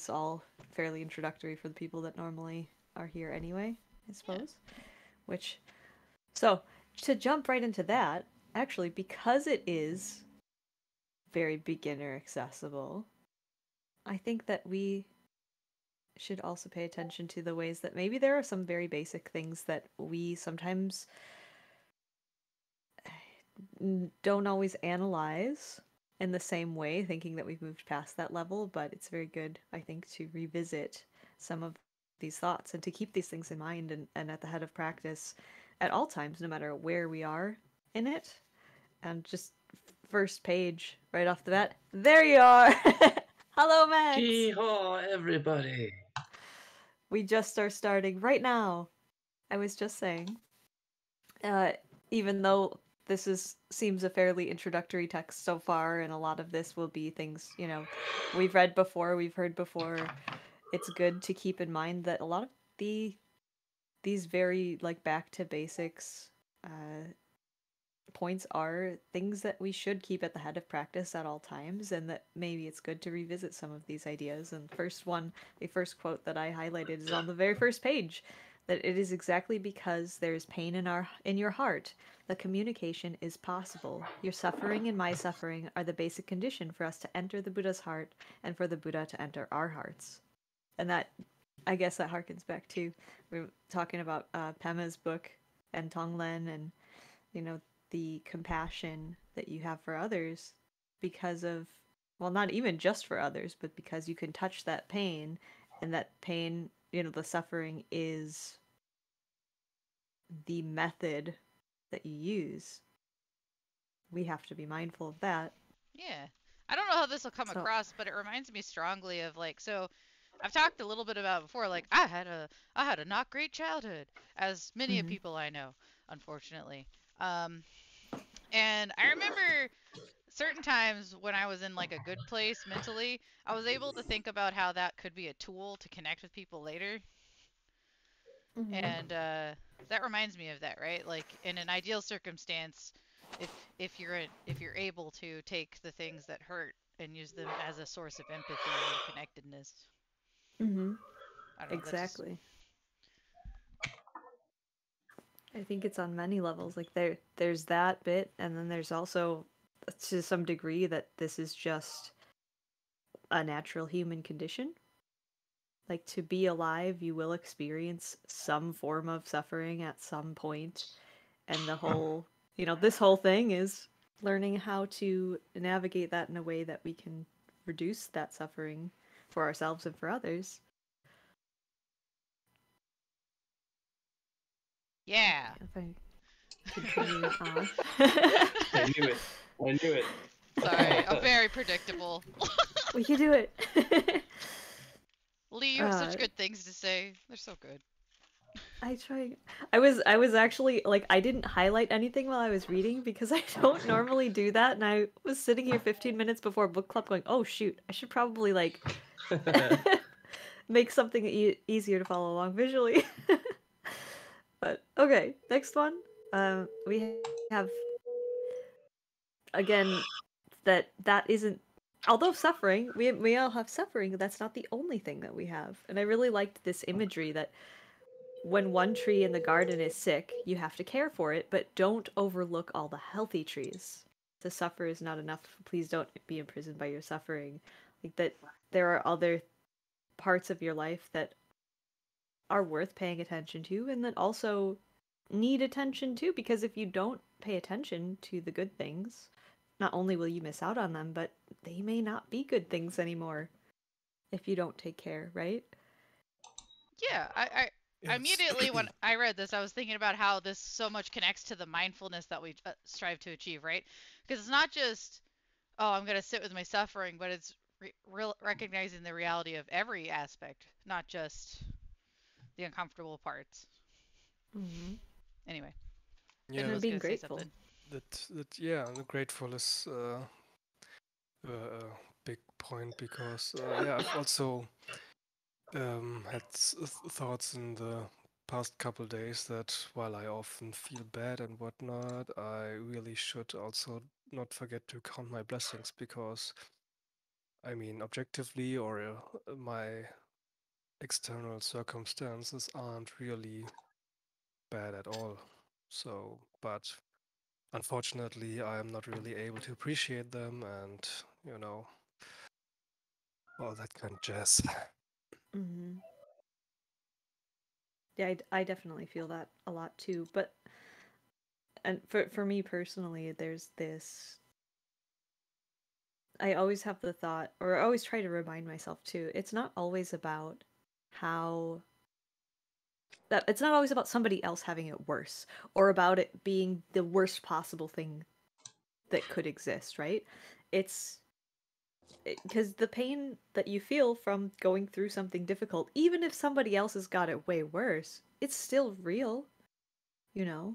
it's all fairly introductory for the people that normally are here anyway, I Yeah. suppose. Which, so to jump right into that, actually, because it is very beginner accessible, I think that we should also pay attention to the ways that maybe there are some very basic things that we sometimes don't always analyze in the same way, thinking that we've moved past that level, but it's very good, I think, to revisit some of these thoughts and to keep these things in mind and at the head of practice at all times, no matter where we are in it. And just first page right off the bat, there you are! Hello, Max! Yeehaw, everybody! We just are starting right now. I was just saying, uh, even though this is seems a fairly introductory text so far, and a lot of this will be things we've read before, we've heard before. It's good to keep in mind that a lot of these very like back to basics points are things that we should keep at the head of practice at all times, and that maybe it's good to revisit some of these ideas. And the first quote that I highlighted is on the very first page, that it is exactly because there is pain in your heart that communication is possible. Your suffering and my suffering are the basic condition for us to enter the Buddha's heart and for the Buddha to enter our hearts. And that, I guess that harkens back to, we were talking about Pema's book and Tonglen, and you know the compassion that you have for others because of, well, not even just for others, but because you can touch that pain, and that pain, the suffering is the method that you use. We have to be mindful of that. Yeah. I don't know how this will come So, across, but it reminds me strongly of like so I've talked a little bit about before like I had a not great childhood, as many of mm-hmm. people I know, unfortunately. Um and I remember certain times when I was in like a good place mentally, I was able to think about how that could be a tool to connect with people later. Mm-hmm. And that reminds me of that, right? Like in an ideal circumstance, if you're able to take the things that hurt and use them as a source of empathy and connectedness. Mm-hmm. I don't know. That's just Exactly. I think it's on many levels. Like there's that bit, and then there's also, to some degree, that this is just a natural human condition. Like, to be alive, you will experience some form of suffering at some point, and this whole thing is learning how to navigate that in a way that we can reduce that suffering for ourselves and for others. yeah. If I continue on. I knew it. I knew it. Sorry, I'm very predictable. We can do it. Lee, you have uh, such good things to say. They're so good. I try. I was actually like, I didn't highlight anything while I was reading because I don't normally do that, and I was sitting here 15 minutes before book club going, "Oh shoot, I should probably like make something easier to follow along visually." But okay, next one. We have, again, that isn't. Although suffering, we all have suffering. That's not the only thing that we have, and I really liked this imagery that when one tree in the garden is sick, you have to care for it, but don't overlook all the healthy trees. To suffer is not enough. Please don't be imprisoned by your suffering. Like that, there are other parts of your life that are worth paying attention to, and that also need attention too, because if you don't pay attention to the good things, not only will you miss out on them, but they may not be good things anymore if you don't take care, right? Yeah, I Yes. immediately when I read this, I was thinking about how this so much connects to the mindfulness that we strive to achieve, right? Because it's not just, oh, I'm going to sit with my suffering, but it's recognizing the reality of every aspect, not just the uncomfortable parts. Mm-hmm. Anyway, Yeah, Finn And was being going to say grateful. something. that yeah, the grateful is a big point because yeah, I've also had thoughts in the past couple days that while I often feel bad and whatnot, I really should also not forget to count my blessings because I mean, objectively, or my external circumstances aren't really bad at all. So, but unfortunately, I am not really able to appreciate them, and all that kind of jazz. Mm-hmm. Yeah, I definitely feel that a lot too. But and for me personally, there's this. I always have the thought, or I always try to remind myself too. It's not always about how that it's not always about somebody else having it worse or about it being the worst possible thing that could exist, right? It's because the pain that you feel from going through something difficult, even if somebody else has got it way worse, it's still real, you know?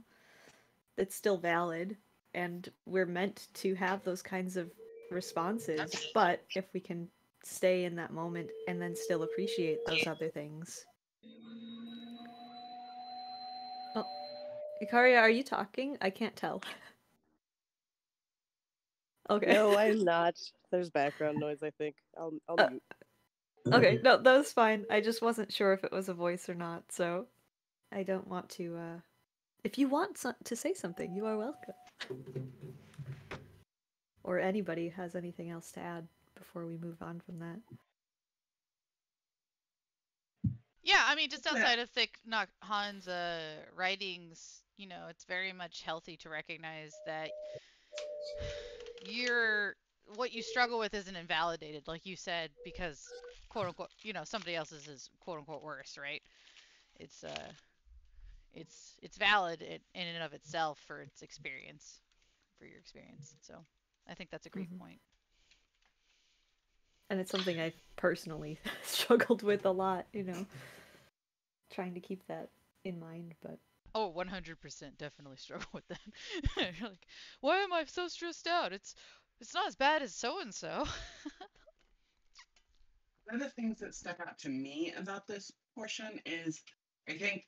It's still valid, and we're meant to have those kinds of responses. But if we can stay in that moment and then still appreciate those other things. Oh, Ikaria, are you talking? I can't tell. Okay. No, I'm not. There's background noise, I think. I'll mute. Okay, no, that was fine. I just wasn't sure if it was a voice or not, so I don't want to, If you want to say something, you are welcome. Or anybody has anything else to add before we move on from that. Yeah, I mean, just outside of Thich Nhat Hanh's writings, it's very much healthy to recognize that what you struggle with isn't invalidated, like you said, because quote unquote, somebody else's is quote unquote worse, right? It's it's valid in and of itself for its experience, for your experience. So I think that's a great point. And it's something I've personally struggled with a lot, trying to keep that in mind, but Oh, 100% definitely struggle with that. You're like, why am I so stressed out? It's not as bad as so and so. One of the things that stuck out to me about this portion is I think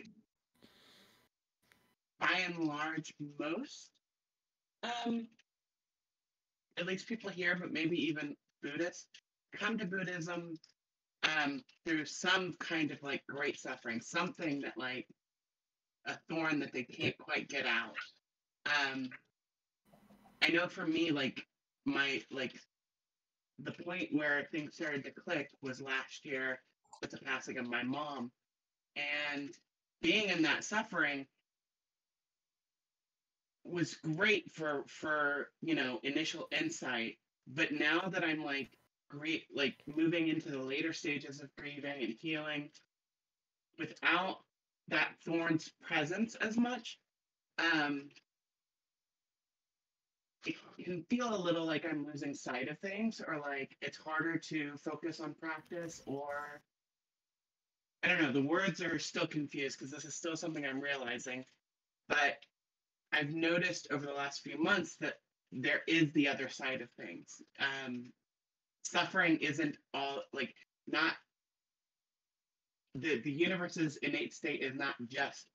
by and large most at least people here, but maybe even Buddhists, come to Buddhism through some kind of like great suffering, something that like a thorn that they can't quite get out. I know for me, like the point where things started to click was last year with the passing of my mom, and being in that suffering was great for initial insight. But now that I'm like great, like moving into the later stages of grieving and healing without that thorn's presence as much, it can feel a little like I'm losing sight of things, or like it's harder to focus on practice, or I don't know, the words are still confused because this is still something I'm realizing. But I've noticed over the last few months that there is the other side of things. Suffering isn't all like not the universe's innate state is not just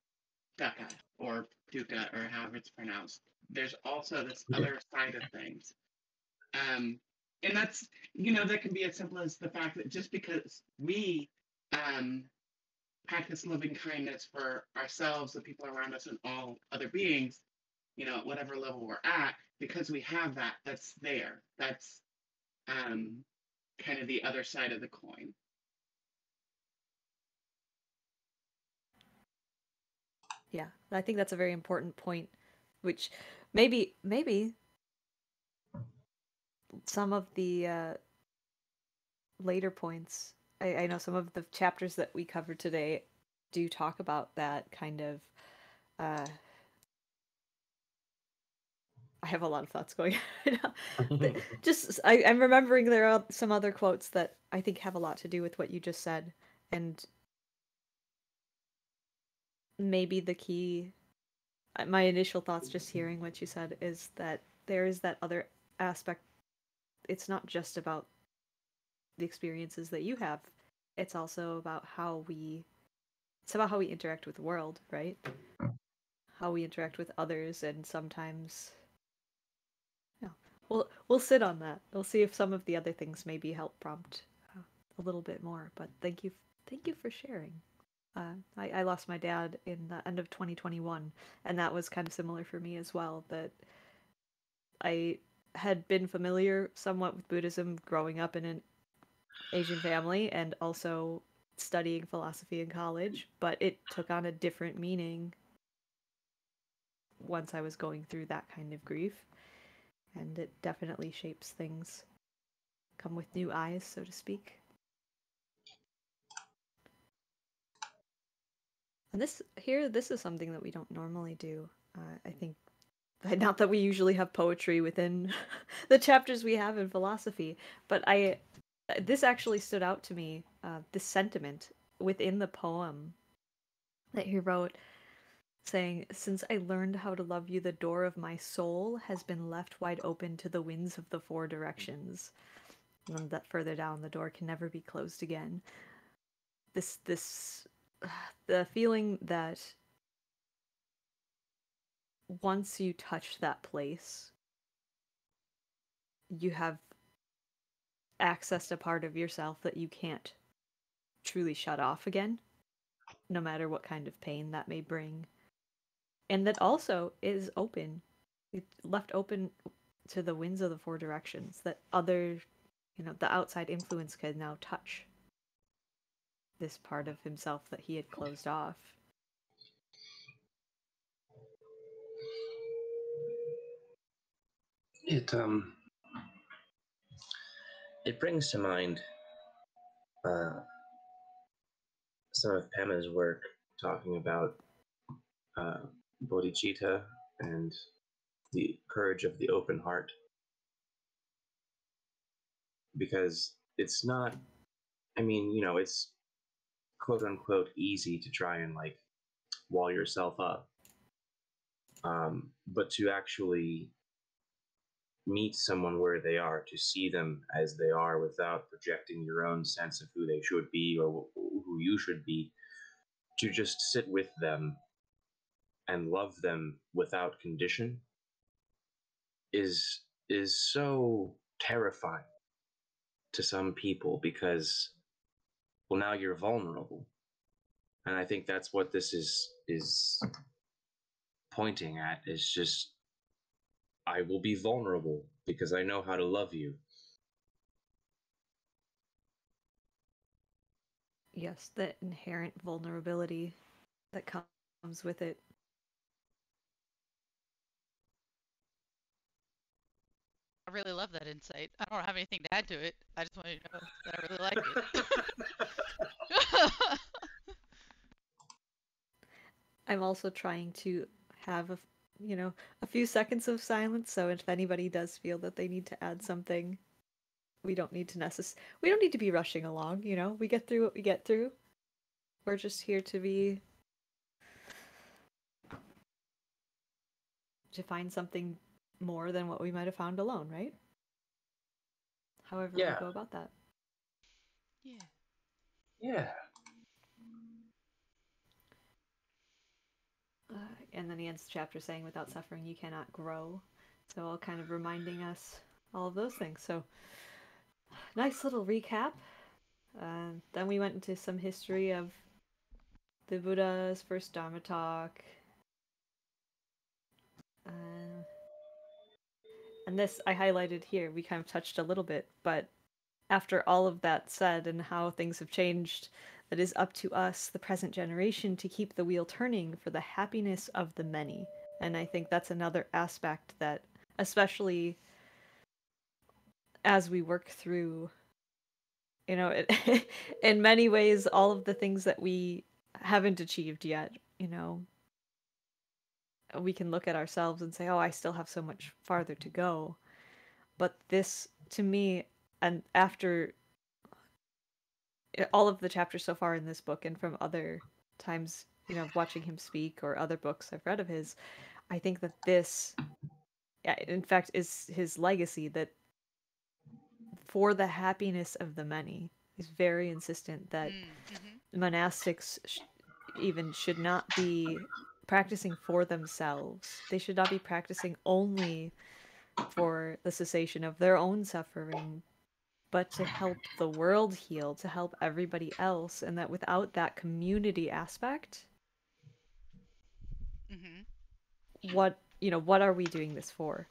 dukkha or dukkha or however it's pronounced. There's also this other side of things. And that's, that can be as simple as the fact that just because we practice loving kindness for ourselves, the people around us, and all other beings, at whatever level we're at, because we have that, that's there. That's kind of the other side of the coin. yeah, I think that's a very important point, which maybe some of the later points, I know some of the chapters that we covered today do talk about that kind of I have a lot of thoughts going on. I'm remembering there are some other quotes that I think have a lot to do with what you just said, and maybe the key. My initial thoughts, just hearing what you said, is that there is that other aspect. It's not just about the experiences that you have. It's also about how we. It's about how we interact with the world, right? How we interact with others, and sometimes we'll sit on that. We'll see if some of the other things maybe help prompt a little bit more. But thank you for sharing. I lost my dad in the end of 2021, and that was kind of similar for me as well. That I had been familiar somewhat with Buddhism growing up in an Asian family and also studying philosophy in college, but it took on a different meaning once I was going through that kind of grief, and it definitely shapes things. Come with new eyes, so to speak. And this is something that we don't normally do. I think not that we usually have poetry within the chapters we have in philosophy, but this actually stood out to me. This sentiment within the poem that he wrote, saying, "Since I learned how to love you, the door of my soul has been left wide open to the winds of the four directions." And then that further down, the door can never be closed again. This the feeling that once you touch that place, you have accessed a part of yourself that you can't truly shut off again, no matter what kind of pain that may bring. And that also is open. It's left open to the winds of the four directions, that other, the outside influence could now touch this part of himself that he had closed off. It brings to mind some of Pema's work talking about bodhicitta and the courage of the open heart, because it's not, it's quote unquote easy to try and like wall yourself up, but to actually meet someone where they are, to see them as they are without projecting your own sense of who they should be or who you should be, to just sit with them and love them without condition is so terrifying to some people, because, well, now you're vulnerable. And I think that's what this is pointing at, is just, I will be vulnerable because I know how to love you. Yes, the inherent vulnerability that comes with it. I really love that insight. I don't have anything to add to it. I just want you to know that I really liked it. I'm also trying to have a few seconds of silence, so if anybody does feel that they need to add something, we don't need to be rushing along, We get through what we get through. We're just here to find something more than what we might have found alone, right? However we go about that. Yeah. Yeah. And then he ends the chapter saying, "Without suffering, you cannot grow." So all kind of reminding us all of those things. So nice little recap. Then we went into some history of the Buddha's first Dharma talk. And this I highlighted here. We kind of touched a little bit, but after all of that said and how things have changed, that is up to us, the present generation, to keep the wheel turning for the happiness of the many. And I think that's another aspect that, especially as we work through, in many ways, all of the things that we haven't achieved yet, we can look at ourselves and say, oh, I still have so much farther to go. But this, to me, and after all of the chapters so far in this book and from other times, watching him speak or other books I've read of his, I think that this, in fact, is his legacy, that for the happiness of the many, he's very insistent that monastics even should not be practicing for themselves. They should not be practicing only for the cessation of their own suffering, but to help the world heal, to help everybody else, and that without that community aspect, what what are we doing this for?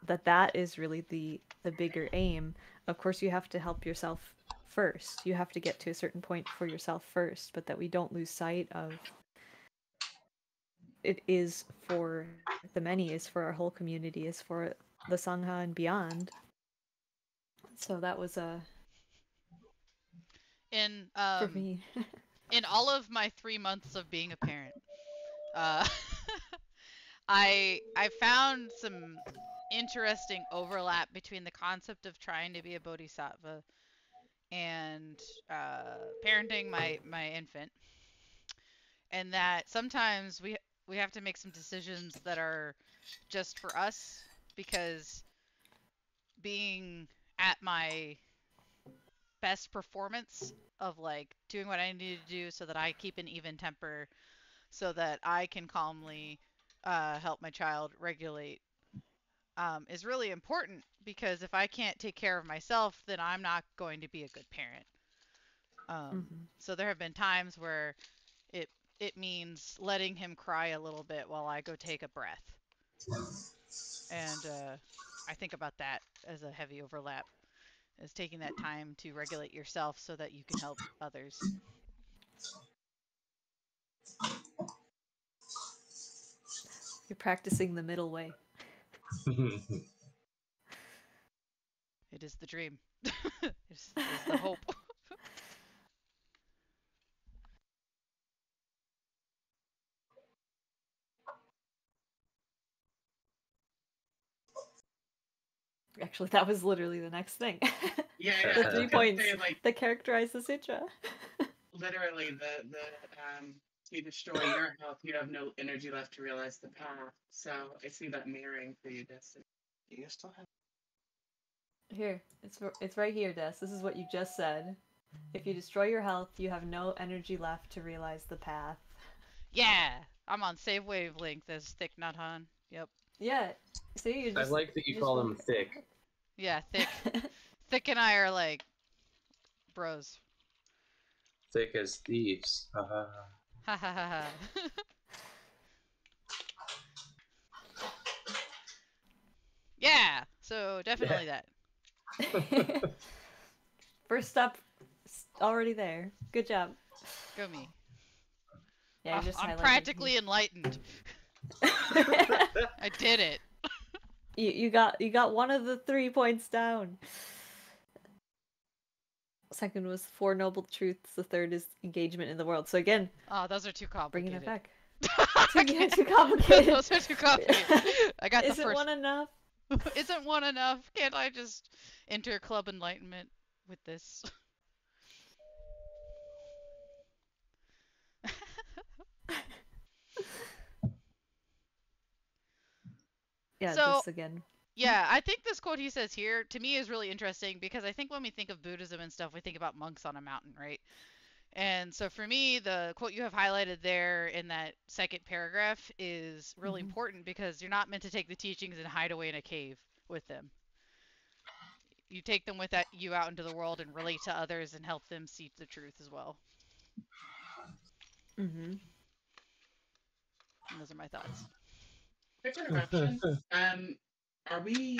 That is really the bigger aim. Of course, you have to help yourself first. You have to get to a certain point for yourself first, but that we don't lose sight of it is for the many, is for our whole community, is for the Sangha and beyond. So that was In for me. in all of my 3 months of being a parent, uh, I found some interesting overlap between the concept of trying to be a bodhisattva and parenting my infant, and that sometimes we have to make some decisions that are just for us, because being at my best performance of like doing what I need to do so that I keep an even temper, so that I can calmly help my child regulate, is really important, because if I can't take care of myself, then I'm not going to be a good parent. So there have been times where it it means letting him cry a little bit while I go take a breath, and I think about that as a heavy overlap, is taking that time to regulate yourself so that you can help others. You're practicing the middle way. It is the dream. It's the hope. Actually, that was literally the next thing. Yeah, The I was 3 gonna points say, like, that characterize the sutra. literally you destroy your health, you have no energy left to realize the path. So I see that mirroring for you, Destiny. Do you still have? Here, it's right here, Des. This is what you just said. If you destroy your health, you have no energy left to realize the path. Yeah, I'm on same wavelength as Thich Nhat Hanh. Yep. Yeah. See, you I just like that you just call went- him thick. Yeah, Thich. Thich and I are like bros. Thick as thieves. Ha ha ha ha. Yeah, so definitely that. First step, already there. Good job. Go me. Yeah, I just I'm highlighted practically enlightened. you. I did it. You got one of the 3 points down. Second was 4 noble truths. The third is engagement in the world. So again, Oh, those are too bringing complicated. it back. Too complicated. Those are too complicated. I got the Isn't first. one enough? Isn't one enough? Can't I just enter Club Enlightenment with this? Yeah, So, this again. yeah, I think this quote he says here to me is really interesting, because I think when we think of Buddhism and stuff, we think about monks on a mountain, right? And so for me, the quote you have highlighted there in that second paragraph is really important, because you're not meant to take the teachings and hide away in a cave with them. You take them with you out into the world and relate to others and help them see the truth as well. Mm-hmm. And those are my thoughts. Quick interruption. Are we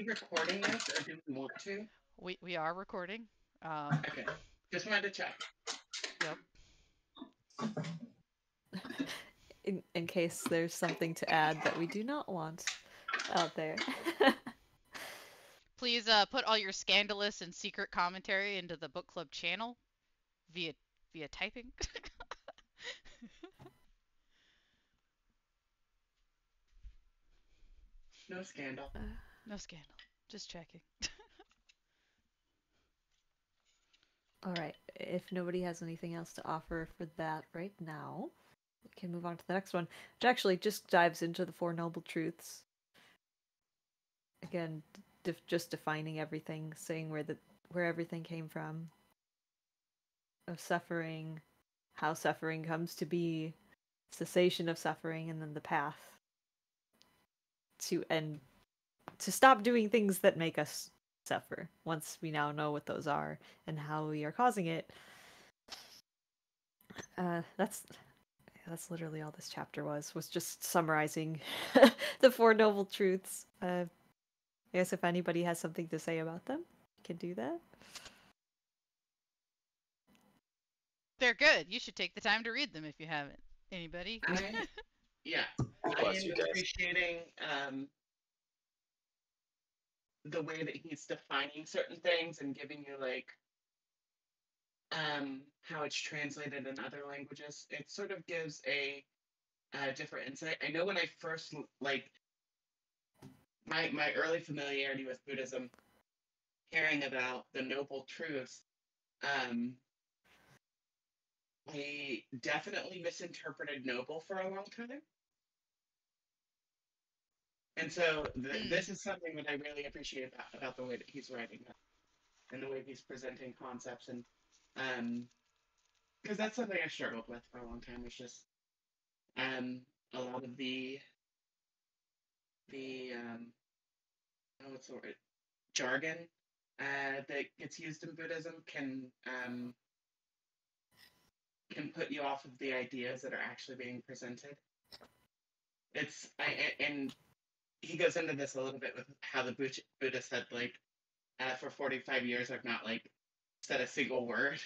recording this, or do we want to? We are recording. Okay, just wanted to check. Yep. In case there's something to add that we do not want out there. Please put all your scandalous and secret commentary into the book club channel via typing. No scandal. No scandal. Just checking. All right. If nobody has anything else to offer for that right now, we can move on to the next one, which actually just dives into the Four Noble Truths. Again, just defining everything, saying where everything came from, of suffering, how suffering comes to be, cessation of suffering, and then the path. to end, to stop doing things that make us suffer. Once we now know what those are and how we are causing it, that's literally all this chapter was just summarizing the Four Noble Truths. I guess if anybody has something to say about them, you can do that. They're good. You should take the time to read them if you haven't. Anybody? Yeah, I Bless you am guys. appreciating the way that he's defining certain things and giving you like how it's translated in other languages. It sort of gives a different insight. I know when I first like my early familiarity with Buddhism, hearing about the Noble Truths, I definitely misinterpreted noble for a long time. And so this is something that I really appreciate about the way that he's writing that and the way he's presenting concepts. And because that's something I struggled with for a long time. It's just a lot of the what's the word, jargon that gets used in Buddhism can put you off of the ideas that are actually being presented. And he goes into this a little bit with how the Buddha said, like, for 45 years I've not like said a single word.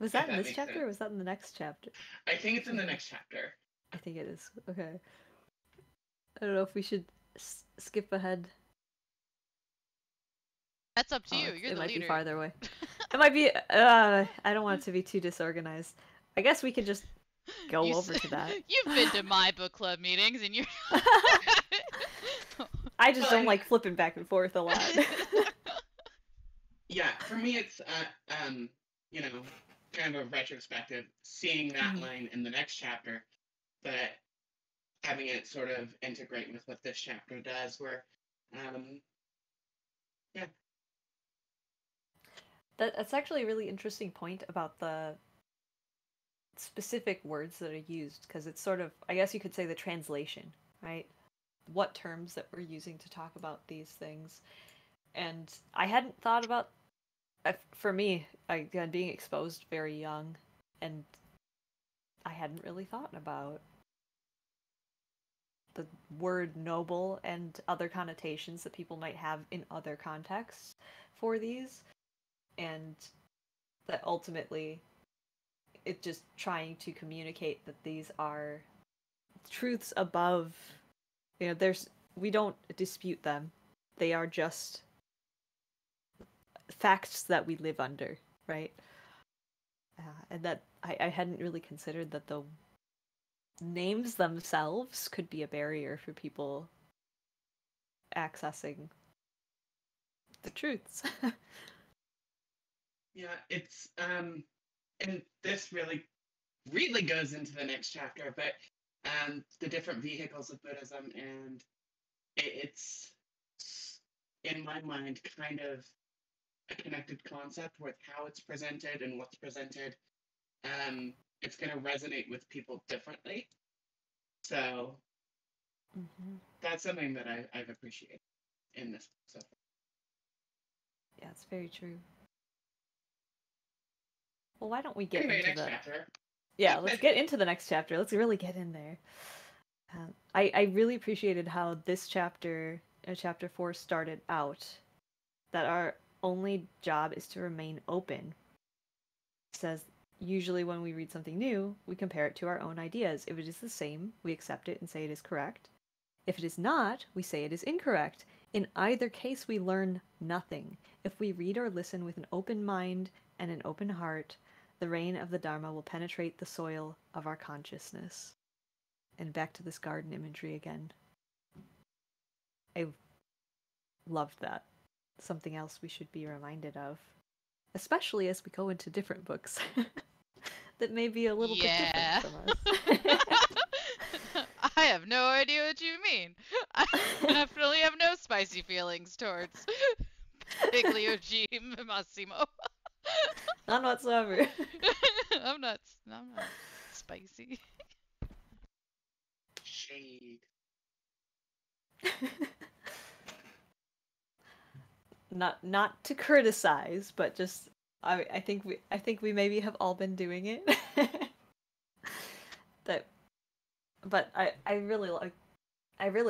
Was that in this chapter or was that in the next chapter? I think it's in the next chapter. I think it is. Okay. I don't know if we should skip ahead. That's up to you. You're it the leader. Might be farther away. It might be. I don't want it to be too disorganized. I guess we could just go over to that. You've been to my book club meetings, and you're. I just don't like flipping back and forth a lot. Yeah, for me, it's you know, kind of a retrospective, seeing that line in the next chapter, but having it sort of integrate with what this chapter does, where yeah. That's actually a really interesting point about the specific words that are used, because it's sort of, I guess you could say, the translation, right? What terms that we're using to talk about these things. And I hadn't thought about, for me, again, being exposed very young, and I hadn't really thought about the word noble and other connotations that people might have in other contexts for these. And that ultimately it's just trying to communicate that these are truths above, you know, we don't dispute them. They are just facts that we live under, right? And that I hadn't really considered that the names themselves could be a barrier for people accessing the truths. Yeah, it's and this really goes into the next chapter, but the different vehicles of Buddhism, and it's in my mind kind of a connected concept with how it's presented and what's presented. It's going to resonate with people differently. So that's something that I've appreciated in this. So. Yeah, it's very true. Well, why don't we get into next the chapter? Yeah, let's get into the next chapter. Let's really get in there. I really appreciated how this chapter, chapter 4, started out. That our only job is to remain open. It says, usually when we read something new, we compare it to our own ideas. If it is the same, we accept it and say it is correct. If it is not, we say it is incorrect. In either case, we learn nothing. If we read or listen with an open mind and an open heart, the rain of the Dharma will penetrate the soil of our consciousness. And back to this garden imagery again. I loved that. Something else we should be reminded of. Especially as we go into different books that may be a little bit different from us. I have no idea what you mean. I definitely have no spicy feelings towards Piglioji Massimo. None whatsoever. I'm not spicy. Shade. Not to criticize, but just I think we maybe have all been doing it. That, but I really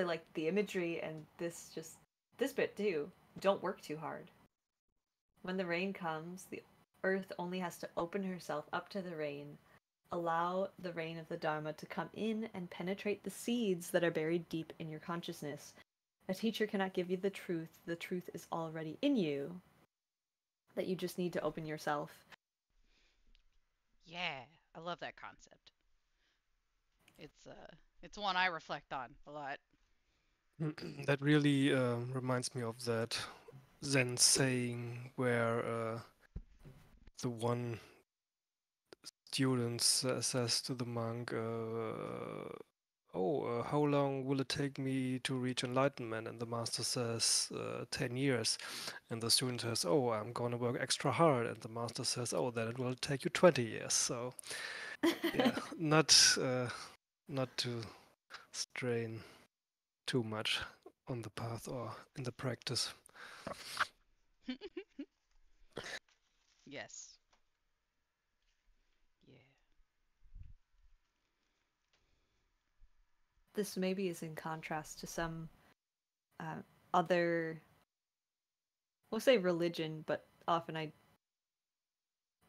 like the imagery and this bit too. Don't work too hard. When the rain comes, the earth only has to open herself up to the rain. Allow the rain of the Dharma to come in and penetrate the seeds that are buried deep in your consciousness. A teacher cannot give you the truth. The truth is already in you. That you just need to open yourself. Yeah, I love that concept. It's one I reflect on a lot. That really reminds me of that Zen saying where the one student says to the monk, how long will it take me to reach enlightenment? And the master says, 10 years. And the student says, oh, I'm going to work extra hard. And the master says, oh, then it will take you 20 years. So, yeah, not to strain too much on the path or in the practice. Yes. Yeah. This maybe is in contrast to some other, we'll say religion, but often I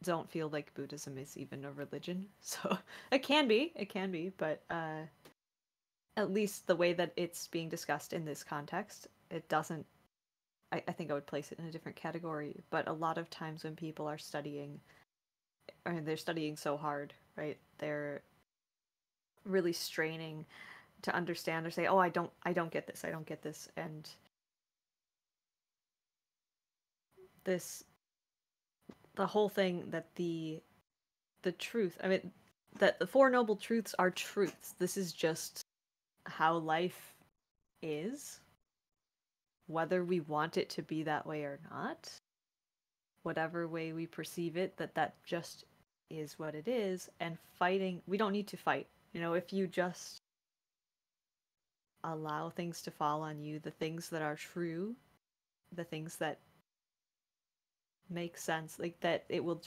don't feel like Buddhism is even a religion. So it can be, but at least the way that it's being discussed in this context, it doesn't. I think I would place it in a different category. But a lot of times when people are studying, or they're studying so hard, right? They're really straining to understand or say, "Oh, I don't get this. I don't get this," and this the whole thing that the truth. I mean, that the Four Noble Truths are truths. This is just how life is, whether we want it to be that way or not. Whatever way we perceive it, that just is what it is. And fighting, we don't need to fight. You know, if you just allow things to fall on you, the things that are true, the things that make sense, like that, it will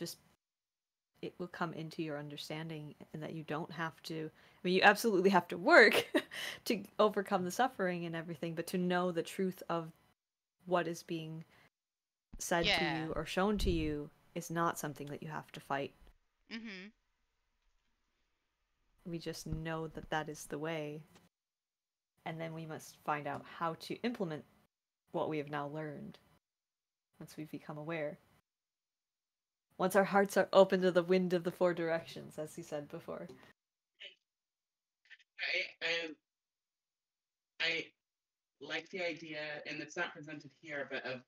come into your understanding, and that you don't have to. I mean, you absolutely have to work to overcome the suffering and everything, but to know the truth of what is being said to Yeah. you or shown to you is not something that you have to fight. Mhm. We just know that that is the way, and then we must find out how to implement what we have now learned once we've become aware. Once our hearts are open to the wind of the four directions, as he said before. I like the idea, and it's not presented here, but of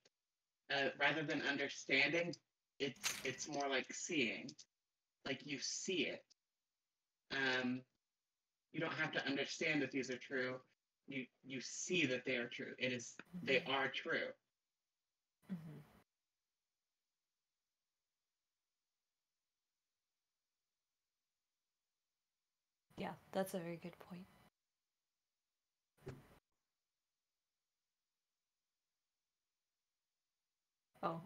rather than understanding, it's more like seeing, like you see it. You don't have to understand that these are true. You see that they are true. They are true. Mm-hmm. Yeah, that's a very good point. Oh.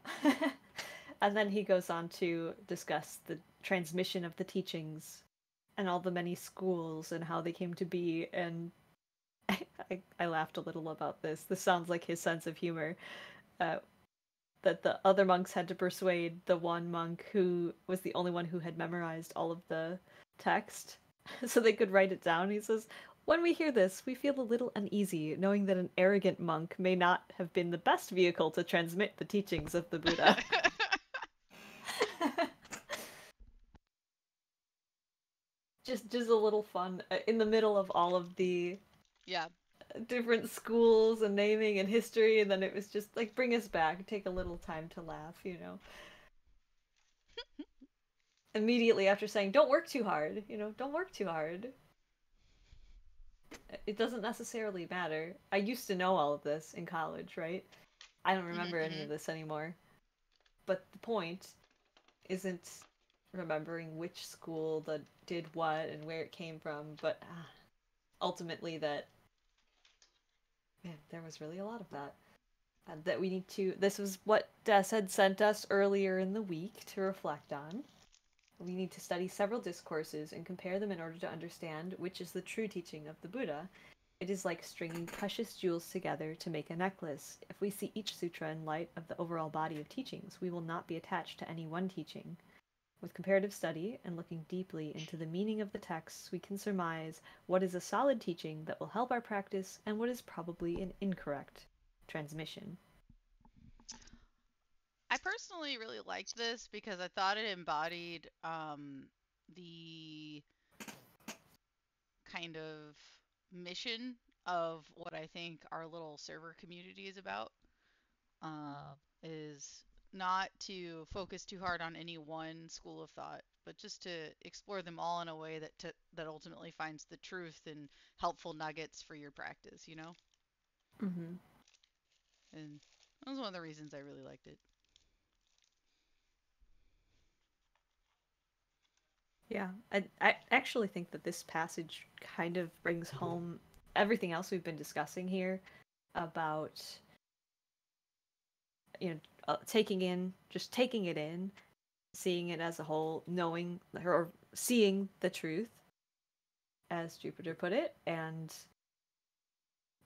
And then he goes on to discuss the transmission of the teachings and all the many schools and how they came to be. And I laughed a little about this. This sounds like his sense of humor. That the other monks had to persuade the one monk who was the only one who had memorized all of the text so they could write it down. He says, when we hear this, we feel a little uneasy, knowing that an arrogant monk may not have been the best vehicle to transmit the teachings of the Buddha. just a little fun in the middle of all of the Yeah. different schools and naming and history, and then it was just like, bring us back, take a little time to laugh, you know. Immediately after saying, don't work too hard, you know, don't work too hard. It doesn't necessarily matter. I used to know all of this in college, right? I don't Mhm. remember any of Mhm. this anymore. But the point isn't remembering which school that did what and where it came from, but ultimately that, man, there was really a lot of that. That we need to. This was what Des had sent us earlier in the week to reflect on. We need to study several discourses and compare them in order to understand which is the true teaching of the Buddha. It is like stringing precious jewels together to make a necklace. If we see each sutra in light of the overall body of teachings, we will not be attached to any one teaching. With comparative study and looking deeply into the meaning of the texts, we can surmise what is a solid teaching that will help our practice and what is probably an incorrect transmission. I personally really liked this because I thought it embodied the kind of mission of what I think our little server community is about. Is not to focus too hard on any one school of thought, but just to explore them all in a way that ultimately finds the truth and helpful nuggets for your practice. You know, Mm-hmm. and that was one of the reasons I really liked it. Yeah, I actually think that this passage kind of brings home everything else we've been discussing here about, taking it in, seeing it as a whole, knowing or seeing the truth, as Jupiter put it, and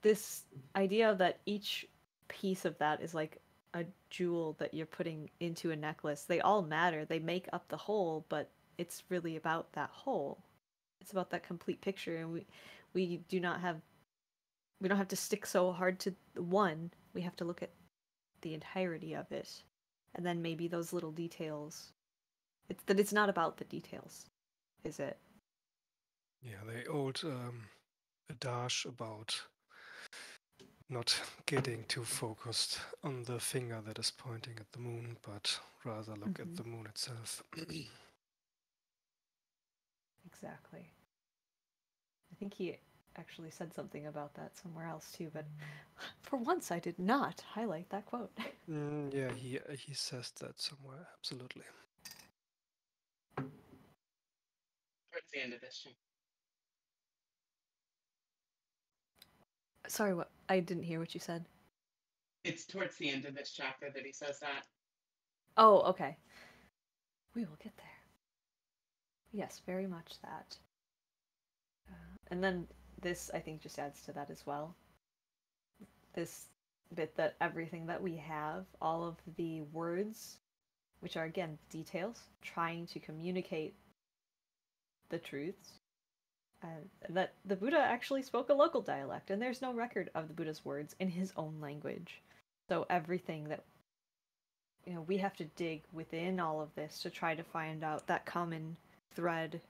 this idea that each piece of that is like a jewel that you're putting into a necklace. They all matter. They make up the whole, but it's really about that whole. It's about that complete picture, and we don't have to stick so hard to one. We have to look at the entirety of it, and then maybe those little details. It's not about the details, is it? Yeah, the old adage about not getting too focused on the finger that is pointing at the moon, but rather look at the moon itself. Exactly. I think he actually said something about that somewhere else too, but for once I did not highlight that quote. Yeah, he says that somewhere, absolutely. Towards the end of this. Sorry, what? I didn't hear what you said. It's towards the end of this chapter that he says that. Oh, okay. We will get there. Yes, very much that. And then this, I think, just adds to that as well. This bit that everything that we have, all of the words, which are again details, trying to communicate the truths, that the Buddha actually spoke a local dialect, and there's no record of the Buddha's words in his own language. So everything that we have to dig within all of this to try to find out that common thread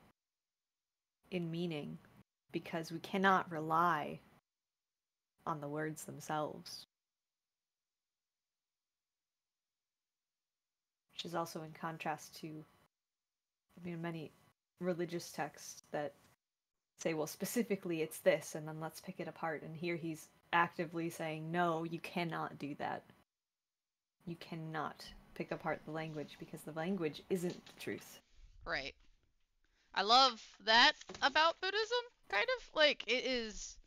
in meaning, because we cannot rely on the words themselves. Which is also in contrast to many religious texts that say, well, specifically it's this, and then let's pick it apart. And here he's actively saying, no, you cannot do that. You cannot pick apart the language because the language isn't the truth. Right. I love that about Buddhism, kind of. Like, it is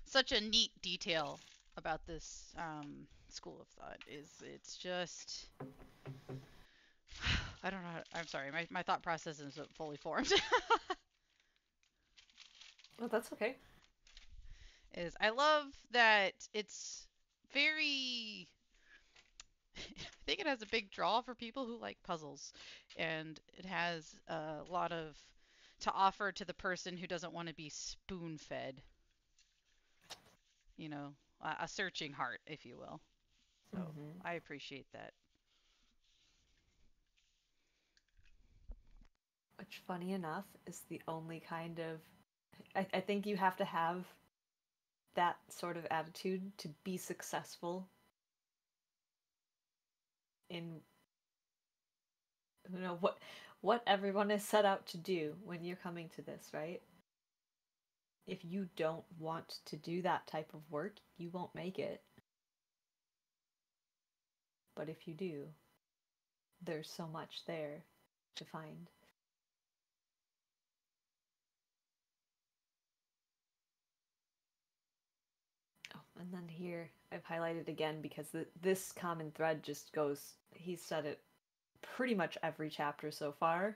such a neat detail about this school of thought. It's just... I don't know. I'm sorry. My thought process isn't fully formed. Oh, that's okay. I love that it's very... I think it has a big draw for people who like puzzles, and it has a lot of to offer to the person who doesn't want to be spoon-fed. You know, a searching heart, if you will. So I appreciate that. Which, funny enough, is the only kind of... I think you have to have that sort of attitude to be successful in what everyone is set out to do when you're coming to this, right? If you don't want to do that type of work, you won't make it. But if you do, there's so much there to find. And then here I've highlighted again because this common thread just goes, he's said it pretty much every chapter so far.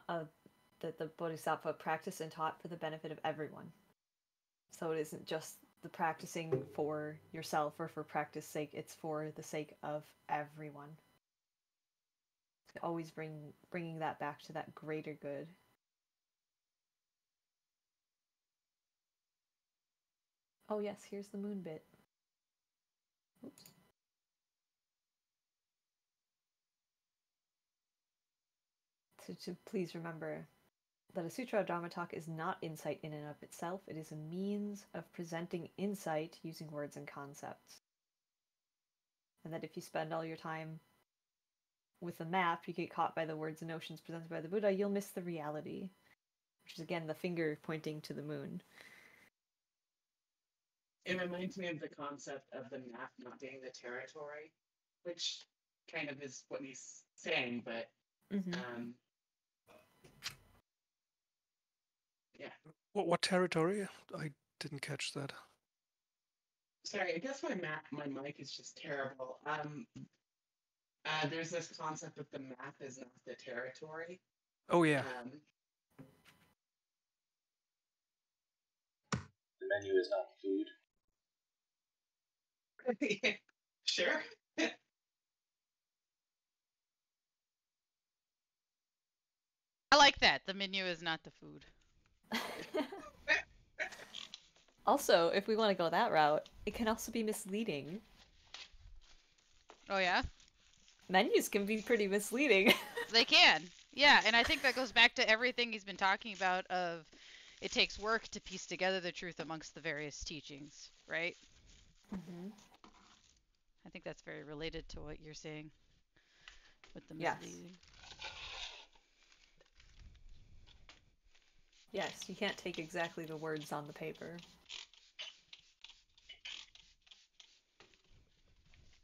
That the Bodhisattva practiced and taught for the benefit of everyone. So it isn't just the practicing for yourself or for practice sake, it's for the sake of everyone. Always bringing that back to that greater good. Oh yes, here's the moon bit. Oops. To please remember that a sutra or dharma talk is not insight in and of itself. It is a means of presenting insight using words and concepts. And that if you spend all your time with a map, you get caught by the words and notions presented by the Buddha, you'll miss the reality. Which is again the finger pointing to the moon. It reminds me of the concept of the map not being the territory, which kind of is what he's saying, but yeah. What territory? I didn't catch that. Sorry, I guess my mic is just terrible. There's this concept that the map is not the territory. Oh yeah. The menu is not food. Sure. I like that. The menu is not the food. Also, if we want to go that route, it can also be misleading. Oh yeah? Menus can be pretty misleading. They can. Yeah, and I think that goes back to everything he's been talking about of it takes work to piece together the truth amongst the various teachings, right? I think that's very related to what you're saying with the misleading. Yes, you can't take exactly the words on the paper.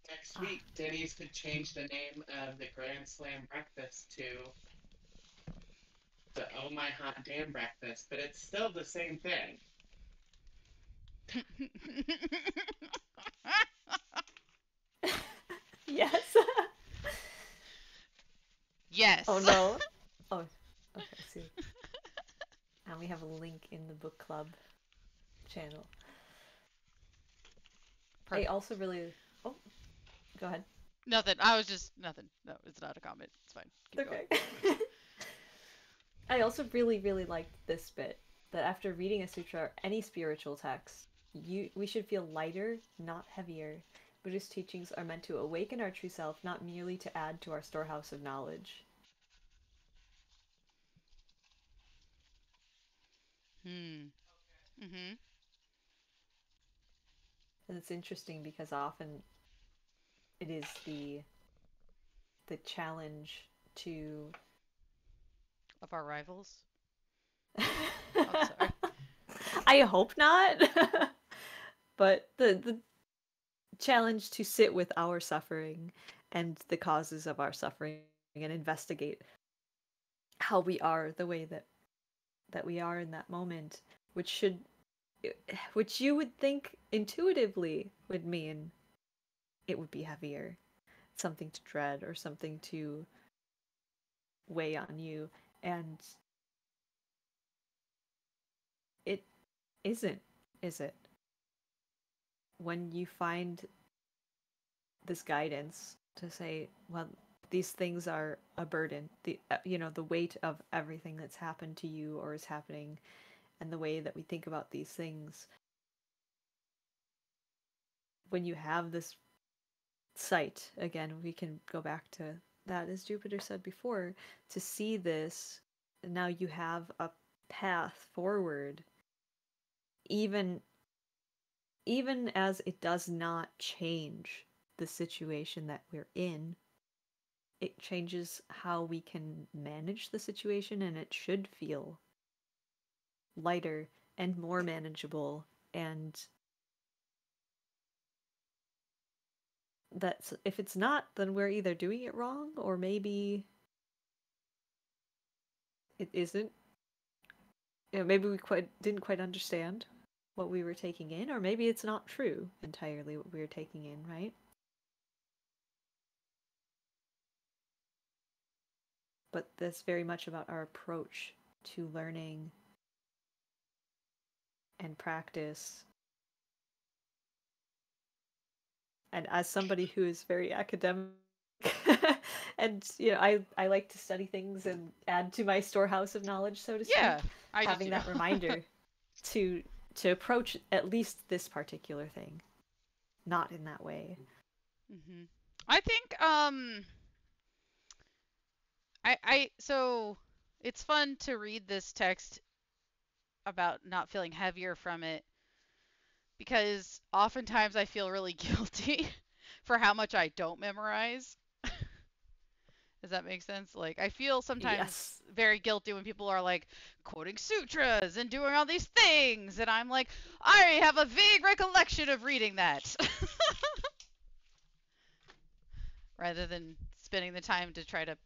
Next week, Denny's could change the name of the Grand Slam breakfast to the Oh My Hot Damn breakfast, but it's still the same thing. Yes. Yes. Oh no. Oh, okay, see. And we have a link in the book club channel. Perfect. I also really... Oh, go ahead. Nothing. I was just... Nothing. No, it's not a comment. It's fine. Keep going. I also really, really liked this bit. That after reading a sutra or any spiritual text, we should feel lighter, not heavier. Buddhist teachings are meant to awaken our true self, not merely to add to our storehouse of knowledge. Mm-hmm. And it's interesting because often it is the challenge to... Of our rivals? I'm sorry. I hope not. But the challenge to sit with our suffering and the causes of our suffering and investigate how we are the way that we are in that moment, which you would think intuitively would mean it would be heavier, something to dread or something to weigh on you, and it isn't, is it? When you find this guidance to say, well, these things are a burden, the weight of everything that's happened to you or is happening, and the way that we think about these things, when you have this sight, again, we can go back to that, as Jupiter said before, to see this, now you have a path forward, even as it does not change the situation that we're in. It changes how we can manage the situation, and it should feel lighter and more manageable. And that's, if it's not, then we're either doing it wrong, or maybe it isn't. Maybe we didn't quite understand what we were taking in, or maybe it's not true entirely what we were taking in, right? But that's very much about our approach to learning and practice. And as somebody who is very academic and I like to study things and add to my storehouse of knowledge, so to speak. Yeah, I having do too. that reminder to approach at least this particular thing not in that way. Mm-hmm. I think so it's fun to read this text about not feeling heavier from it, because oftentimes I feel really guilty for how much I don't memorize. Does that make sense? Like, I feel sometimes Yes. very guilty when people are like quoting sutras and doing all these things, and I'm like, I have a vague recollection of reading that. Rather than spending the time to try to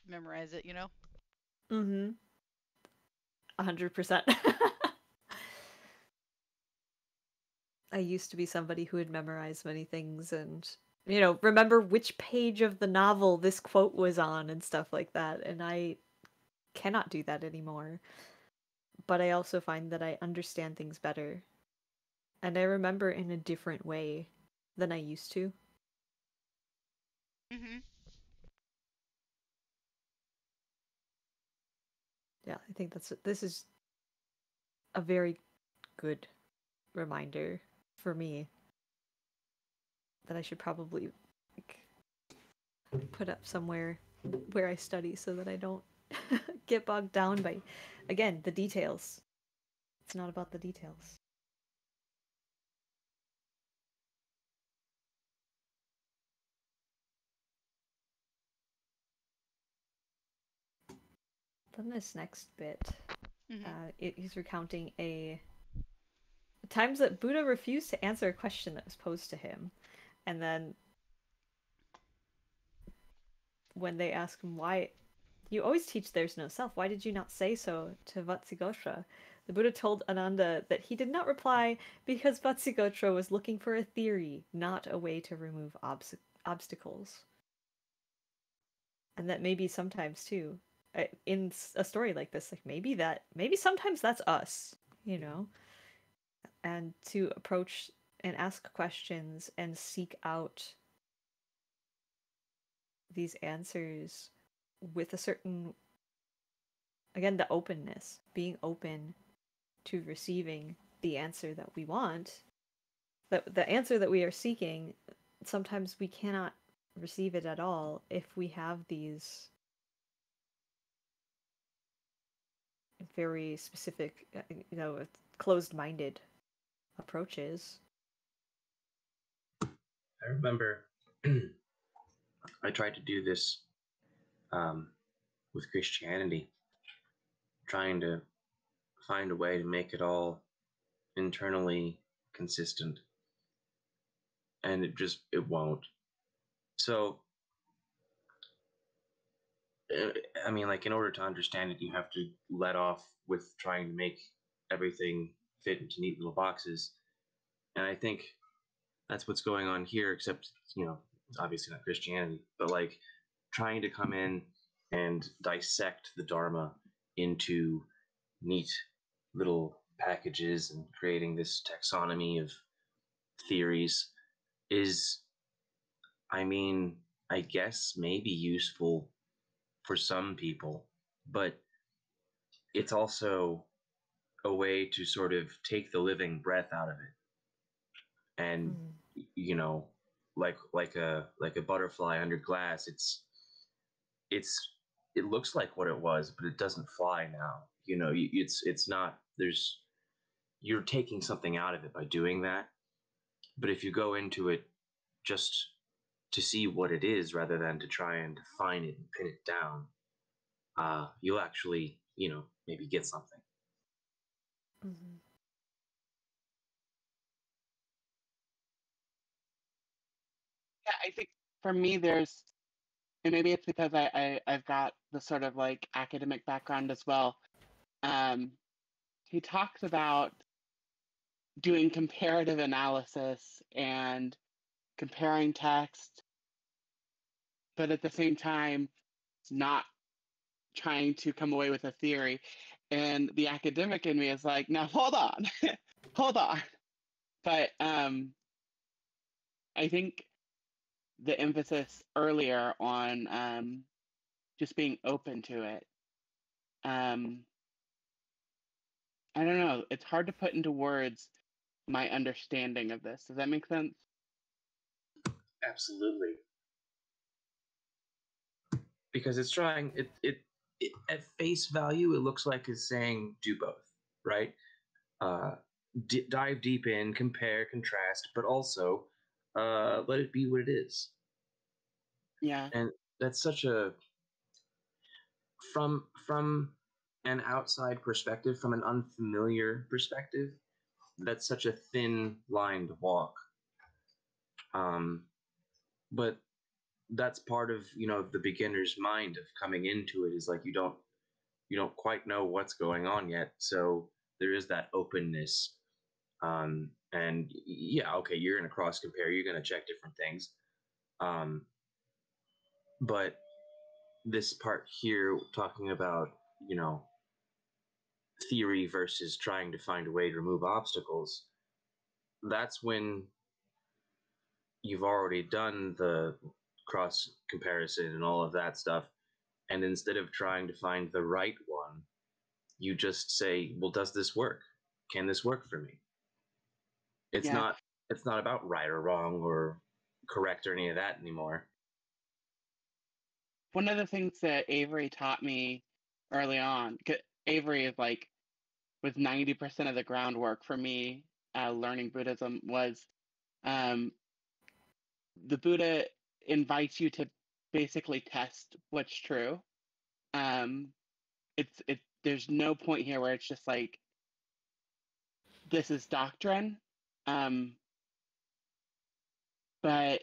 memorize it, you know? Mm-hmm. 100%. I used to be somebody who would memorize many things and, remember which page of the novel this quote was on and stuff like that. And I cannot do that anymore. But I also find that I understand things better. And I remember in a different way than I used to. Mm-hmm. Yeah, I think this is a very good reminder for me that I should probably put up somewhere where I study so that I don't get bogged down by, again, the details. It's not about the details. Then this next bit, he's recounting times that Buddha refused to answer a question that was posed to him, and then when they ask him why, you always teach there's no self. Why did you not say so to Vatsigotra? The Buddha told Ananda that he did not reply because Vatsigotra was looking for a theory, not a way to remove obstacles. And that maybe sometimes too, in a story like this, like maybe sometimes that's us, and to approach and ask questions and seek out these answers with a certain, again, the openness, being open to receiving the answer that we want, the answer that we are seeking. Sometimes we cannot receive it at all if we have these very specific, closed-minded approaches. I remember I tried to do this with Christianity, trying to find a way to make it all internally consistent, and it won't. So I mean, like, in order to understand it, you have to let off with trying to make everything fit into neat little boxes, and I think that's what's going on here, except, it's obviously not Christianity, but like trying to come in and dissect the Dharma into neat little packages and creating this taxonomy of theories is, I mean, I guess maybe useful for some people, but it's also a way to sort of take the living breath out of it. And, you know, like a butterfly under glass, it looks like what it was, but it doesn't fly now. It's not, you're taking something out of it by doing that. But if you go into it just to see what it is rather than to try and define it and pin it down, you'll actually, maybe get something. Mm-hmm. Yeah, I think for me, and maybe it's because I've got the sort of like academic background as well. He talks about doing comparative analysis and comparing text, but at the same time, not trying to come away with a theory. And the academic in me is like, now hold on, hold on. But I think the emphasis earlier on just being open to it. I don't know. It's hard to put into words my understanding of this. Does that make sense? Absolutely. Because it's trying it at face value, it looks like it's saying do both, right? Uh, dive deep in, compare, contrast, but also let it be what it is. Yeah. And that's such a from an outside perspective, from an unfamiliar perspective, that's such a thin line to walk. But that's part of the beginner's mind of coming into it, is like you don't quite know what's going on yet, so there is that openness. And yeah, okay, you're going to cross compare, you're going to check different things, but this part here talking about theory versus trying to find a way to remove obstacles, that's when you've already done the cross comparison and all of that stuff, and instead of trying to find the right one, you just say, well, does this work? Can this work for me? It's Yeah. not it's not about right or wrong or correct or any of that anymore. One of the things that Avery taught me early on, Avery is like was 90% of the groundwork for me learning Buddhism, was the Buddha invites you to basically test what's true. There's no point here where it's just like this is doctrine, but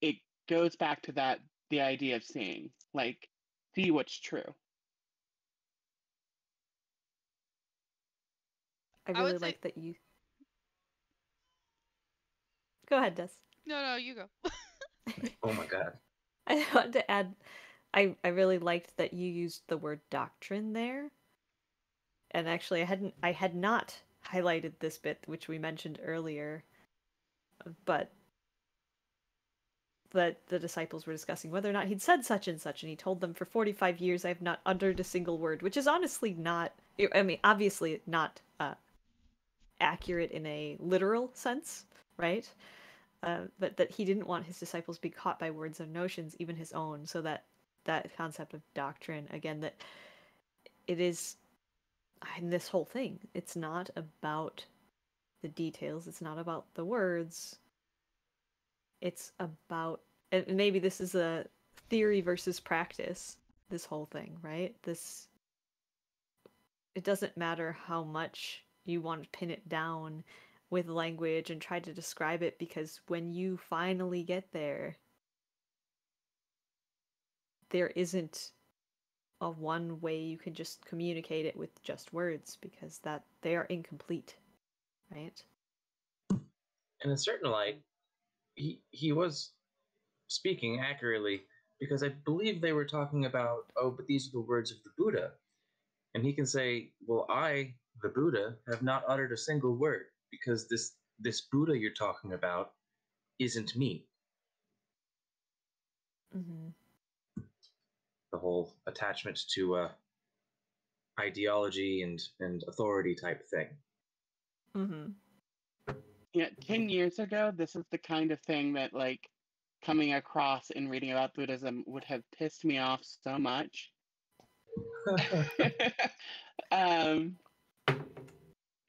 it goes back to the idea of seeing, like, see what's true. I I really would say like that you. Go ahead, Des. no, you go. Oh my god. I want to add, I really liked that you used the word doctrine there. And actually, I had not highlighted this bit, which we mentioned earlier, but that the disciples were discussing whether or not he'd said such and such, and he told them, for 45 years I have not uttered a single word, which is honestly not, I mean, obviously not accurate in a literal sense, right? But that he didn't want his disciples to be caught by words and notions, even his own, so that concept of doctrine, again, that it is, in this whole thing, it's not about the details, it's not about the words, it's about, and maybe this is a theory versus practice, this whole thing, right? It doesn't matter how much you want to pin it down with language and try to describe it, because when you finally get there, there isn't a one way you can just communicate it with just words, because that they are incomplete, right? In a certain light, he was speaking accurately, because I believe they were talking about, oh, but these are the words of the Buddha. And he can say, well, I, the Buddha, have not uttered a single word, because this Buddha you're talking about isn't me. Mm-hmm. The whole attachment to ideology and authority type thing. Mm-hmm. Yeah, 10 years ago, this is the kind of thing that, like, coming across and reading about Buddhism would have pissed me off so much.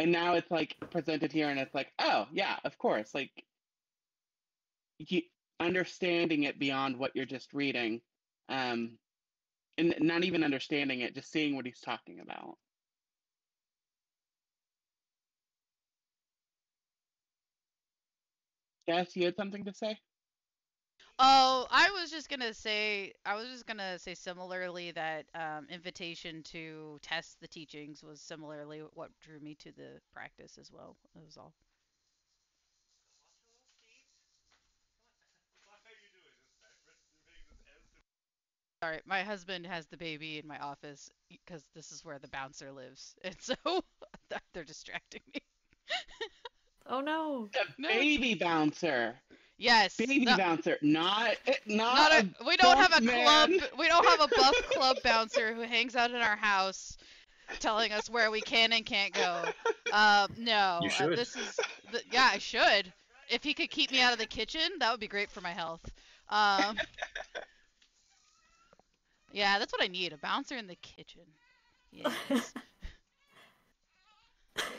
And now it's like presented here, and it's like, oh yeah, of course, like understanding it beyond what you're just reading, and not even understanding it, just seeing what he's talking about. Jess, you had something to say? Oh, I was just gonna say similarly that invitation to test the teachings was similarly what drew me to the practice as well. That was all. Sorry, my husband has the baby in my office because this is where the bouncer lives, and so they're distracting me. Oh no. The No, baby bouncer. yes, Baby bouncer, not not a a. We don't have buff a club. man. We don't have a buff club bouncer who hangs out in our house, telling us where we can and can't go. You No, should. this is. Yeah, I should. If he could keep me out of the kitchen, that would be great for my health. Um, yeah, that's what I need. A bouncer in the kitchen. Yes.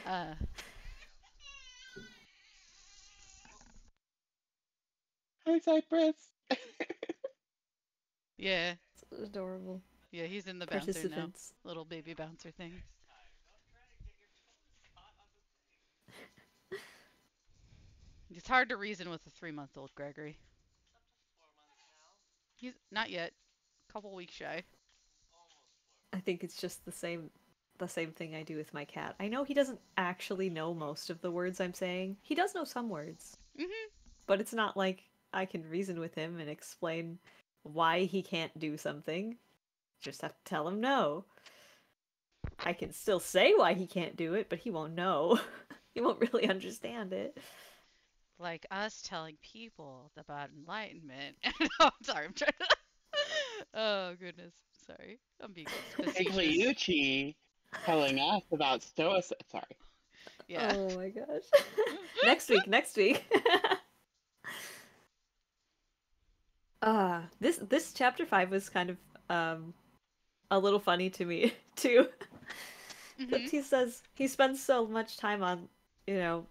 Uh, Hi, Cypress. yeah. It's adorable. Yeah, he's in the bouncer now. Participants. Little baby bouncer thing. It's hard to reason with a 3-month-old, Gregory. He's not yet. Couple weeks shy. I think it's just the same thing I do with my cat. I know he doesn't actually know most of the words I'm saying. He does know some words, Mhm. but it's not like I can reason with him and explain why he can't do something. Just have to tell him no. I can still say why he can't do it, but he won't know. He won't really understand it. Like us telling people about enlightenment. No, I'm sorry. I'm trying to. Oh goodness. Sorry. I'm being Hey, facetious. Cleucci telling us about stoicism. Sorry. Yeah. Oh my gosh. Next week. This chapter 5 was kind of a little funny to me too. That Mhm. he says he spends so much time on, you know,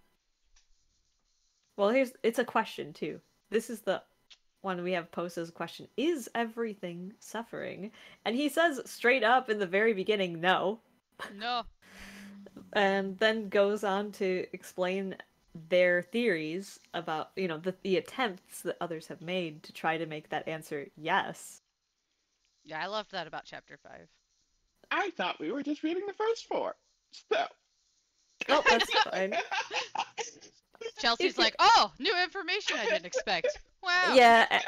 well, it's a question too. This is the one we have posed as a question. Is everything suffering? And he says straight up in the very beginning, no. No. And then goes on to explain their theories about, the attempts that others have made to try to make that answer yes. Yeah, I loved that about chapter 5. I thought we were just reading the first four. So. Oh, that's fine. Chelsea's like, "Oh, new information I didn't expect." Wow. Yeah.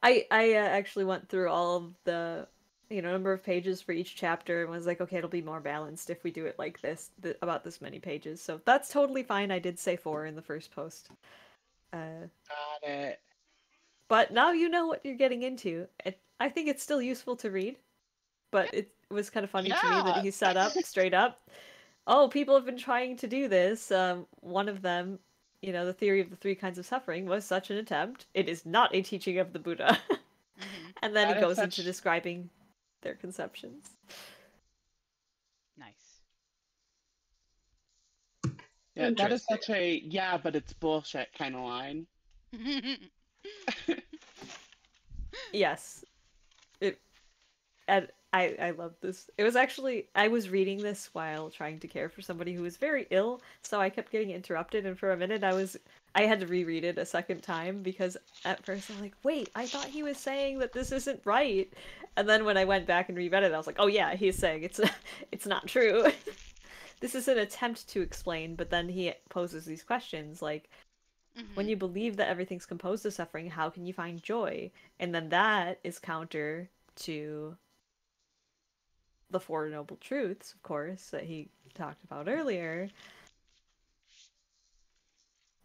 I actually went through all of the number of pages for each chapter and was like, okay, it'll be more balanced if we do it like this, about this many pages. So that's totally fine. I did say 4 in the first post. Got it. But now you know what you're getting into. I think it's still useful to read, but it was kind of funny to me that Yeah. he set up straight up. Oh, people have been trying to do this. One of them, the theory of the 3 kinds of suffering was such an attempt. It is not a teaching of the Buddha. Mhm. And then he That is goes into such. describing their conceptions. Nice. Yeah, that is Interesting. such a yeah, but it's bullshit kind of line. Yes. It and I love this. It was actually I was reading this while trying to care for somebody who was very ill, so I kept getting interrupted, and for a minute I had to reread it a second time because at first I'm like, wait, I thought he was saying that this isn't right. And then when I went back and reread it, I was like, oh yeah, he's saying it's not true. This is an attempt to explain, but then he poses these questions like, when Mhm. you believe that everything's composed of suffering, how can you find joy? And then that is counter to the Four Noble Truths, of course, that he talked about earlier.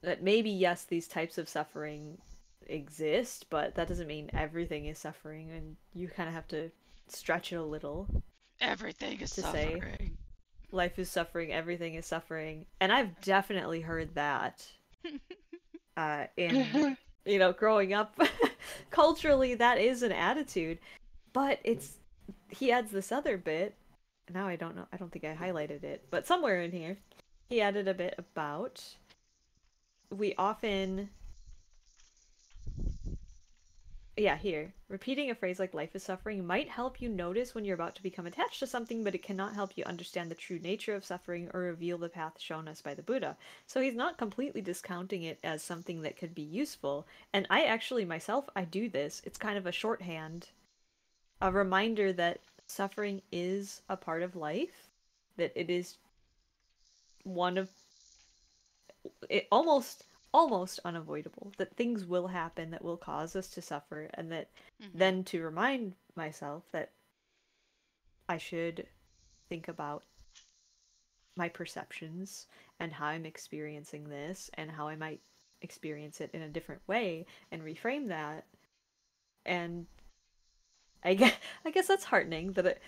That maybe, yes, these types of suffering exist, but that doesn't mean everything is suffering, and you kind of have to stretch it a little Everything is to say suffering. life is suffering, everything is suffering. And I've definitely heard that in growing up. Culturally, that is an attitude, but he adds this other bit. Now I don't know, I don't think I highlighted it, but somewhere in here he added a bit about we often yeah, here. Repeating a phrase like life is suffering might help you notice when you're about to become attached to something, but it cannot help you understand the true nature of suffering or reveal the path shown us by the Buddha. So he's not completely discounting it as something that could be useful. And I actually, myself, I do this. It's kind of a shorthand, a reminder that suffering is a part of life, that it is one of it almost unavoidable, that things will happen that will cause us to suffer, and that then to remind myself that I should think about my perceptions and how I'm experiencing this and how I might experience it in a different way and reframe that. And I guess that's heartening that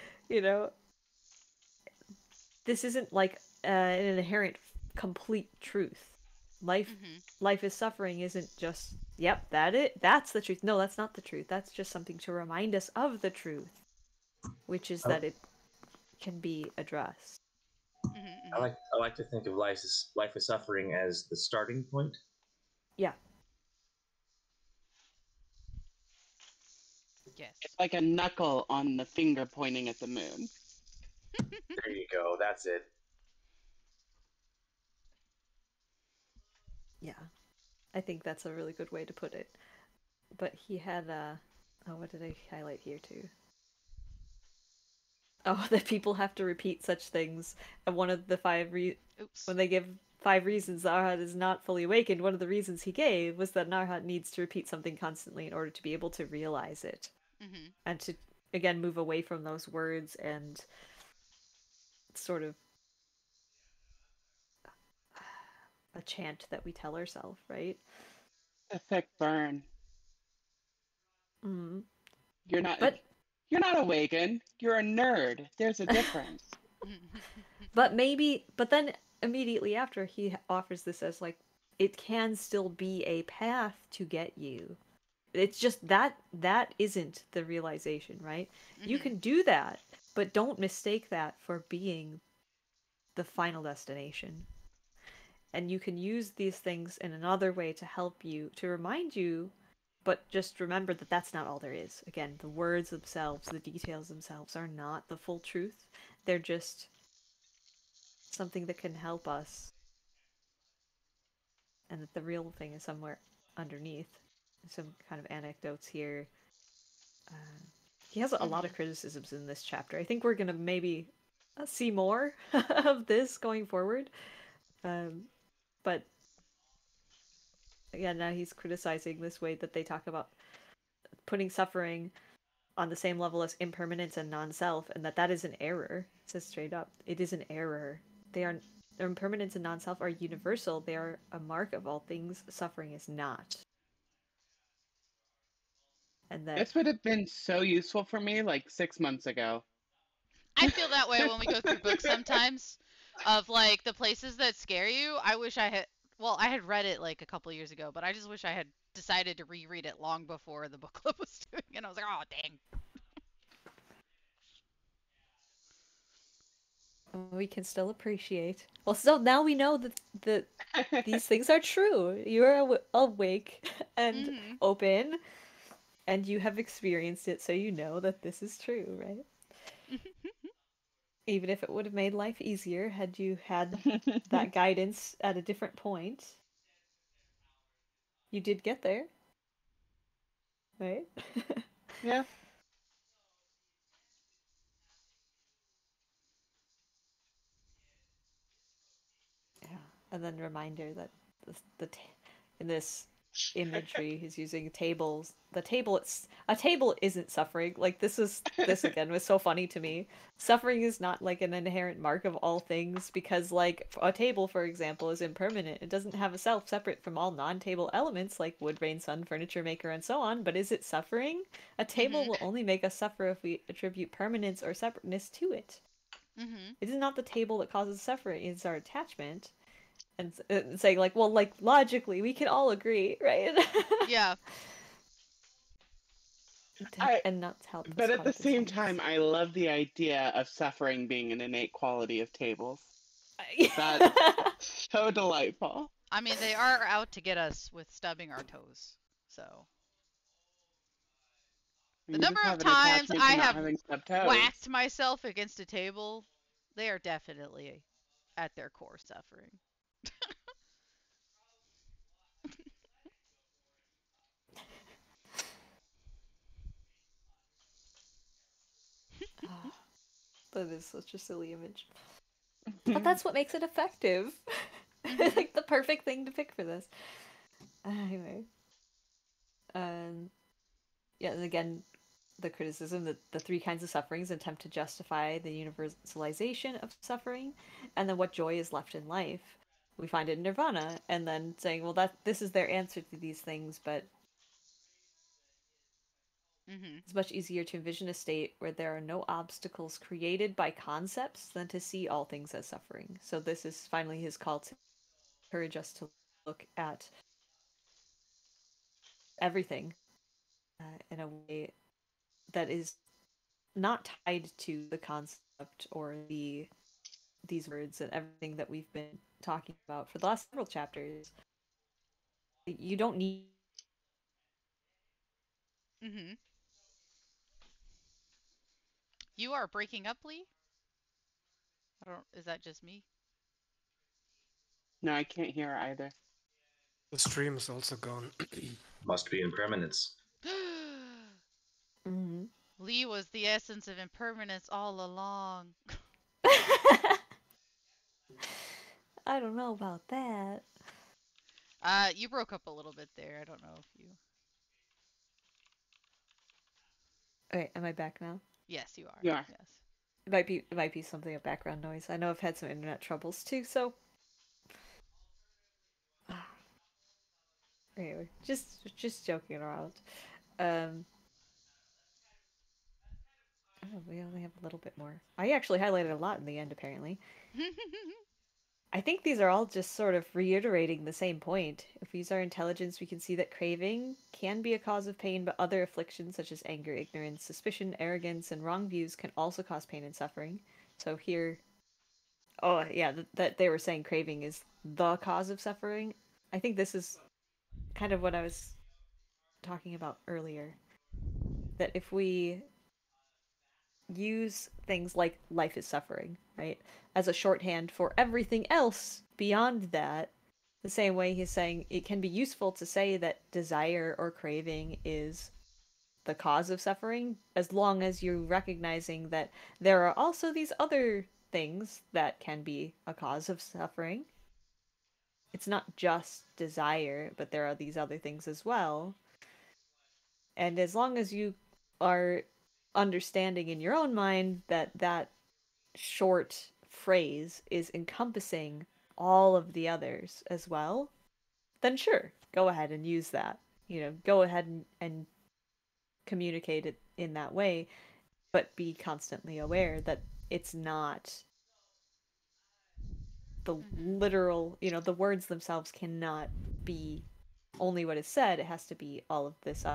this isn't like an inherent complete truth. Life life is suffering isn't just yep, that's the truth. No, that's not the truth. That's just something to remind us of the truth, which is that it can be addressed. I like to think of life as suffering as the starting point. Yeah. Yes. It's like a knuckle on the finger pointing at the moon. There you go. That's it. Yeah. I think that's a really good way to put it. But he had oh, what did I highlight here too? Oh, that people have to repeat such things. And one of the when they give 5 reasons that Arhat is not fully awakened, one of the reasons he gave was that Arhat needs to repeat something constantly in order to be able to realize it. And to, again, move away from those words and sort of a chant that we tell ourselves, right? A thick burn. Mm. You're not awakened. You're a nerd. There's a difference. But then immediately after he offers this as like, it can still be a path to get you. It's just that isn't the realization, right? You can do that, but don't mistake that for being the final destination. And you can use these things in another way to help you, to remind you, but just remember that that's not all there is. Again, the words themselves, the details themselves are not the full truth. They're just something that can help us, and that the real thing is somewhere underneath. Some kind of anecdotes here. He has a lot of criticisms in this chapter. I think we're gonna maybe see more of this going forward. But again, now he's criticizing this way that they talk about putting suffering on the same level as impermanence and non-self, and that is an error. It says straight up, it is an error. Their impermanence and non-self are universal. They are a mark of all things. Suffering is not. And that This would have been so useful for me like 6 months ago. I feel that way when we go through books sometimes, of like the places that scare you. I wish I had. Well, I had read it like a couple years ago, but I just wish I had decided to reread it long before the book club was doing it. And I was like, oh dang. we can still appreciate. Well, so now we know that these things are true. You are awake and open, and you have experienced it, so you know that this is true, right? Even if it would have made life easier had you had that guidance at a different point, you did get there, right? Yeah. Yeah, and then reminder that in this imagery he's using tables. A table isn't suffering. Like this again was so funny to me. Suffering is not like an inherent mark of all things, because like a table, for example, is impermanent. It doesn't have a self separate from all non-table elements like wood, rain, sun, furniture maker, and so on. But is it suffering? A table will only make us suffer if we attribute permanence or separateness to it. It is not the table that causes suffering, it's our attachment. And saying like, well, like logically we can all agree, right? Yeah. And not help us But at come the to same sense. time, I love the idea of suffering being an innate quality of tables. That's so delightful. I mean, they are out to get us with stubbing our toes. So. The You number just of have an times attachment I to not have having stubbed toes. whacked myself against a table, they are definitely at their core suffering. Ah, that is such a silly image. But that's what makes it effective. Mhm. Like the perfect thing to pick for this. Anyway. Yeah, and again, the criticism that the three kinds of sufferings attempt to justify the universalization of suffering, and then what joy is left in life. We find it in Nirvana, and then saying, well, that this is their answer to these things, but Mhm. it's much easier to envision a state where there are no obstacles created by concepts than to see all things as suffering. So this is finally his call to encourage us to look at everything in a way that is not tied to the concept or these words and everything that we've been talking about for the last several chapters. You don't need Mhm. You are breaking up, Lee? I don't is that just me? No, I can't hear either. The stream is also gone. Must be impermanence. Mhm. Lee was the essence of impermanence all along. I don't know about that. You broke up a little bit there. I don't know if you. Okay, am I back now? Yes, you are. You are. Yes. It might be something of background noise. I know I've had some internet troubles too, so anyway, just joking around. Um oh, we only have a little bit more. I actually highlighted a lot in the end apparently. I think these are all just sort of reiterating the same point. If we use our intelligence, we can see that craving can be a cause of pain, but other afflictions such as anger, ignorance, suspicion, arrogance, and wrong views can also cause pain and suffering. So here, oh yeah, that they were saying craving is the cause of suffering. I think this is kind of what I was talking about earlier. That if we use things like life is suffering, right, as a shorthand for everything else beyond that, the same way he's saying it can be useful to say that desire or craving is the cause of suffering, as long as you're recognizing that there are also these other things that can be a cause of suffering. It's not just desire, but there are these other things as well. And as long as you are understanding in your own mind that that short phrase is encompassing all of the others as well, then sure, go ahead and use that. Go ahead and communicate it in that way, but be constantly aware that it's not the Mhm. literal, the words themselves cannot be only what is said. It has to be all of this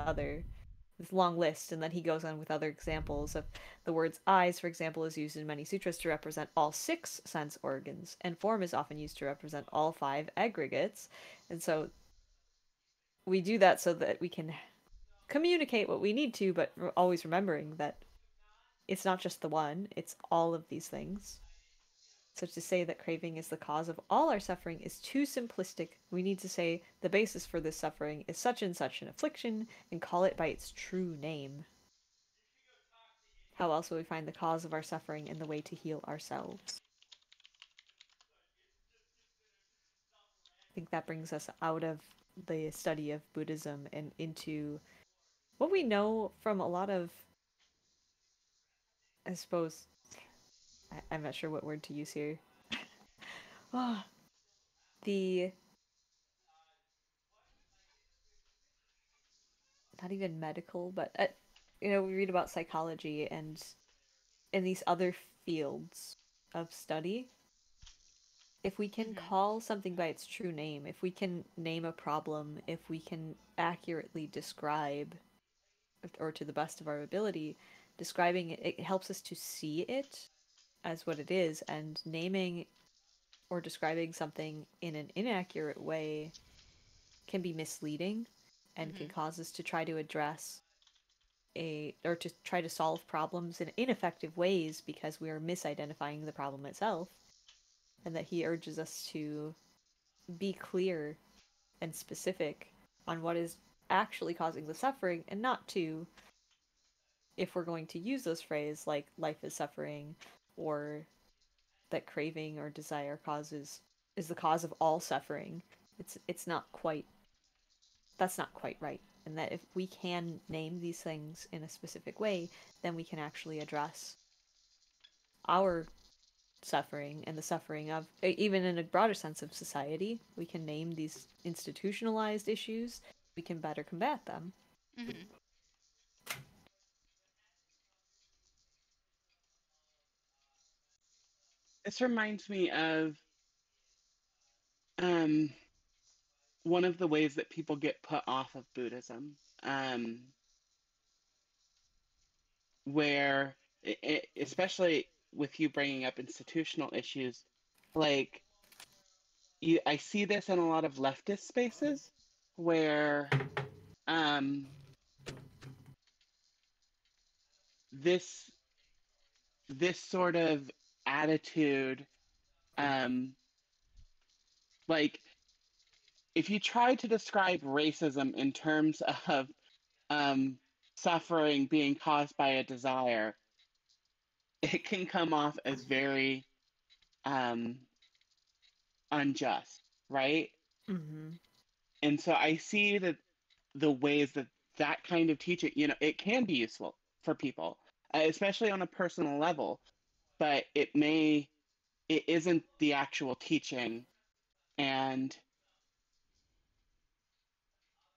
long list. And then he goes on with other examples of the words eyes, for example, is used in many sutras to represent all six sense organs, and form is often used to represent all five aggregates. And so we do that so that we can communicate what we need to, but always remembering that it's not just the one, it's all of these things. So to say that craving is the cause of all our suffering is too simplistic. We need to say the basis for this suffering is such and such an affliction and call it by its true name. How else will we find the cause of our suffering and the way to heal ourselves? I think that brings us out of the study of Buddhism and into what we know from a lot of, I suppose, I'm not sure what word to use here. Oh, the not even medical, but we read about psychology and in these other fields of study. If we can Mhm. call something by its true name, if we can name a problem, if we can accurately describe, or to the best of our ability, describing it, it helps us to see it as what it is, and naming or describing something in an inaccurate way can be misleading and can Mhm. cause us to try to address or to try to solve problems in ineffective ways because we are misidentifying the problem itself, and that he urges us to be clear and specific on what is actually causing the suffering, and not to, if we're going to use this phrase like life is suffering, or that craving or desire is the cause of all suffering. It's not quite, that's not quite right. And that if we can name these things in a specific way, then we can actually address our suffering and the suffering of, even in a broader sense, of society. We can name these institutionalized issues. We can better combat them. Mm-hmm. This reminds me of um, one of the ways that people get put off of Buddhism, where, especially with you bringing up institutional issues, like I see this in a lot of leftist spaces where this this sort of attitude, like if you try to describe racism in terms of suffering being caused by a desire, it can come off as very unjust, right? Mm-hmm. And so I see that the ways that that kind of teaching, it can be useful for people, especially on a personal level, but it isn't the actual teaching, and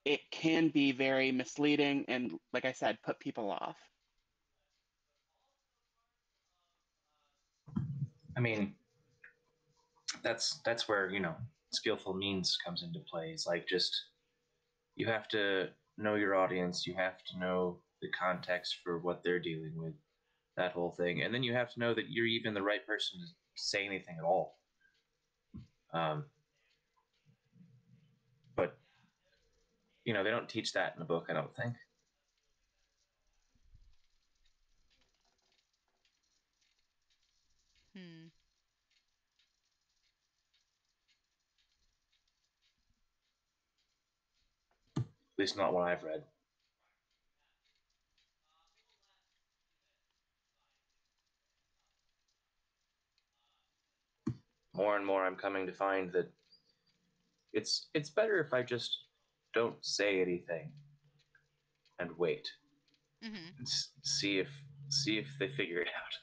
it can be very misleading and, like I said, put people off. I mean, that's where skillful means comes into play. It's like, just, you have to know your audience, you have to know the context for what they're dealing with, that whole thing, and then you have to know that you're even the right person to say anything at all. But they don't teach that in the book, I don't think. Hmm. At least not what I've read. More and more I'm coming to find that it's better if I just don't say anything and wait Mm-hmm. and see if they figure it out.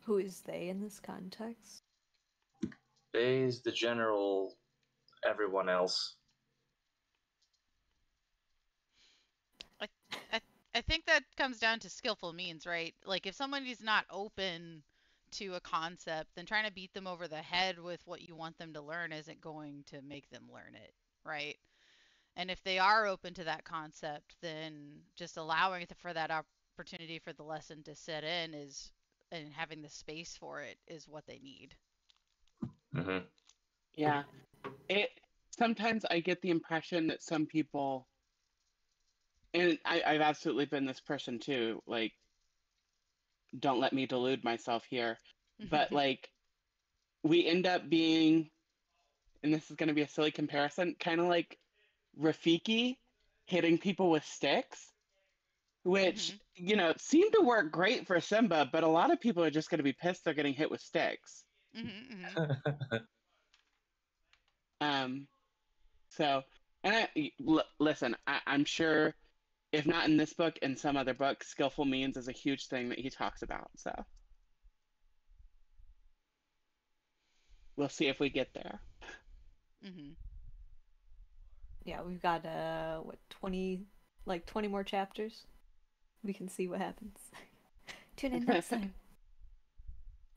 Who is they in this context? They's the general, everyone else. I, I I think that comes down to skillful means, right? Like if somebody's not open to a concept, then trying to beat them over the head with what you want them to learn isn't going to make them learn it, right? And if they are open to that concept, then just allowing for that opportunity for the lesson to set in is, and having the space for it is what they need. Mm-hmm. Yeah, it sometimes I get the impression that some people, and I've absolutely been this person too, like, don't let me delude myself here, but like we end up being, and this is going to be a silly comparison, kind of like Rafiki hitting people with sticks, which, Mhm. seem to work great for Simba, but a lot of people are just going to be pissed they're getting hit with sticks. Mhm. Mhm. Um, so, and listen, I'm sure if not in this book, in some other book, skillful means is a huge thing that he talks about. So we'll see if we get there. Mhm. Yeah, we've got what, 20, like 20 more chapters. We can see what happens. Tune in next time.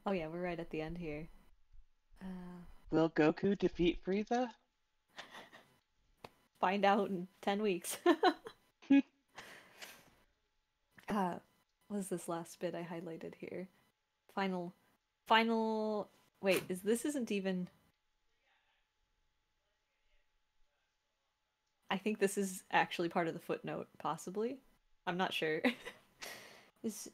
Oh yeah, we're right at the end here. Will Goku defeat Frieza? Find out in 10 weeks. What was this last bit I highlighted here? Final. Wait, this isn't even. I think this is actually part of the footnote, possibly. I'm not sure. This,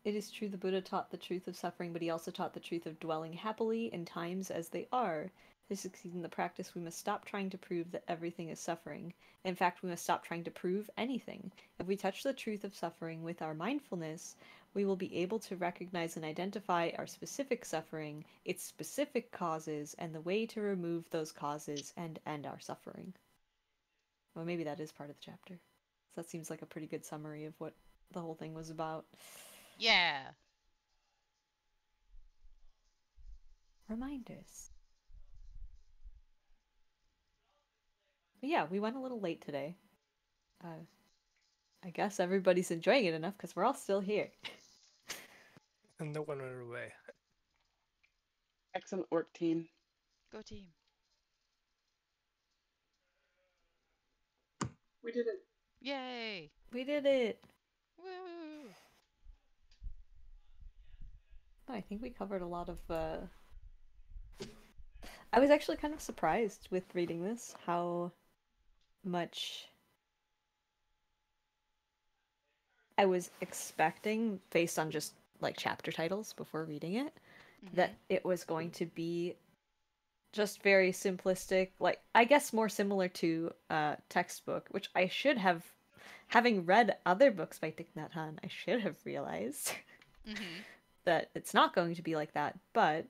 it is true the Buddha taught the truth of suffering, but he also taught the truth of dwelling happily in times as they are. To succeed in the practice, we must stop trying to prove that everything is suffering. In fact, we must stop trying to prove anything. If we touch the truth of suffering with our mindfulness, we will be able to recognize and identify our specific suffering, its specific causes, and the way to remove those causes and end our suffering. Well, maybe that is part of the chapter. So that seems like a pretty good summary of what the whole thing was about. Yeah. Reminders. But yeah, we went a little late today. I guess everybody's enjoying it enough because we're all still here. And no one went away. Excellent work, team. Go team. We did it. Yay. We did it! Woo. Oh, I think we covered a lot of. I was actually kind of surprised with reading this how much I was expecting based on just like chapter titles before reading it, that it was going to be just very simplistic, like I guess more similar to textbook, which I should have, having read other books by Thich Nhat Hanh, I should have realized that it's not going to be like that. But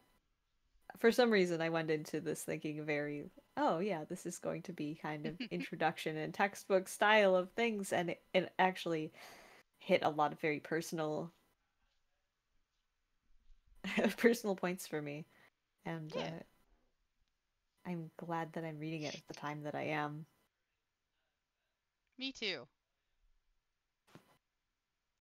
for some reason, I went into this thinking very, oh yeah, this is going to be kind of introduction and textbook style of things, and it actually hit a lot of very personal personal points for me, and Yeah. I'm glad that I'm reading it at the time that I am. Me too.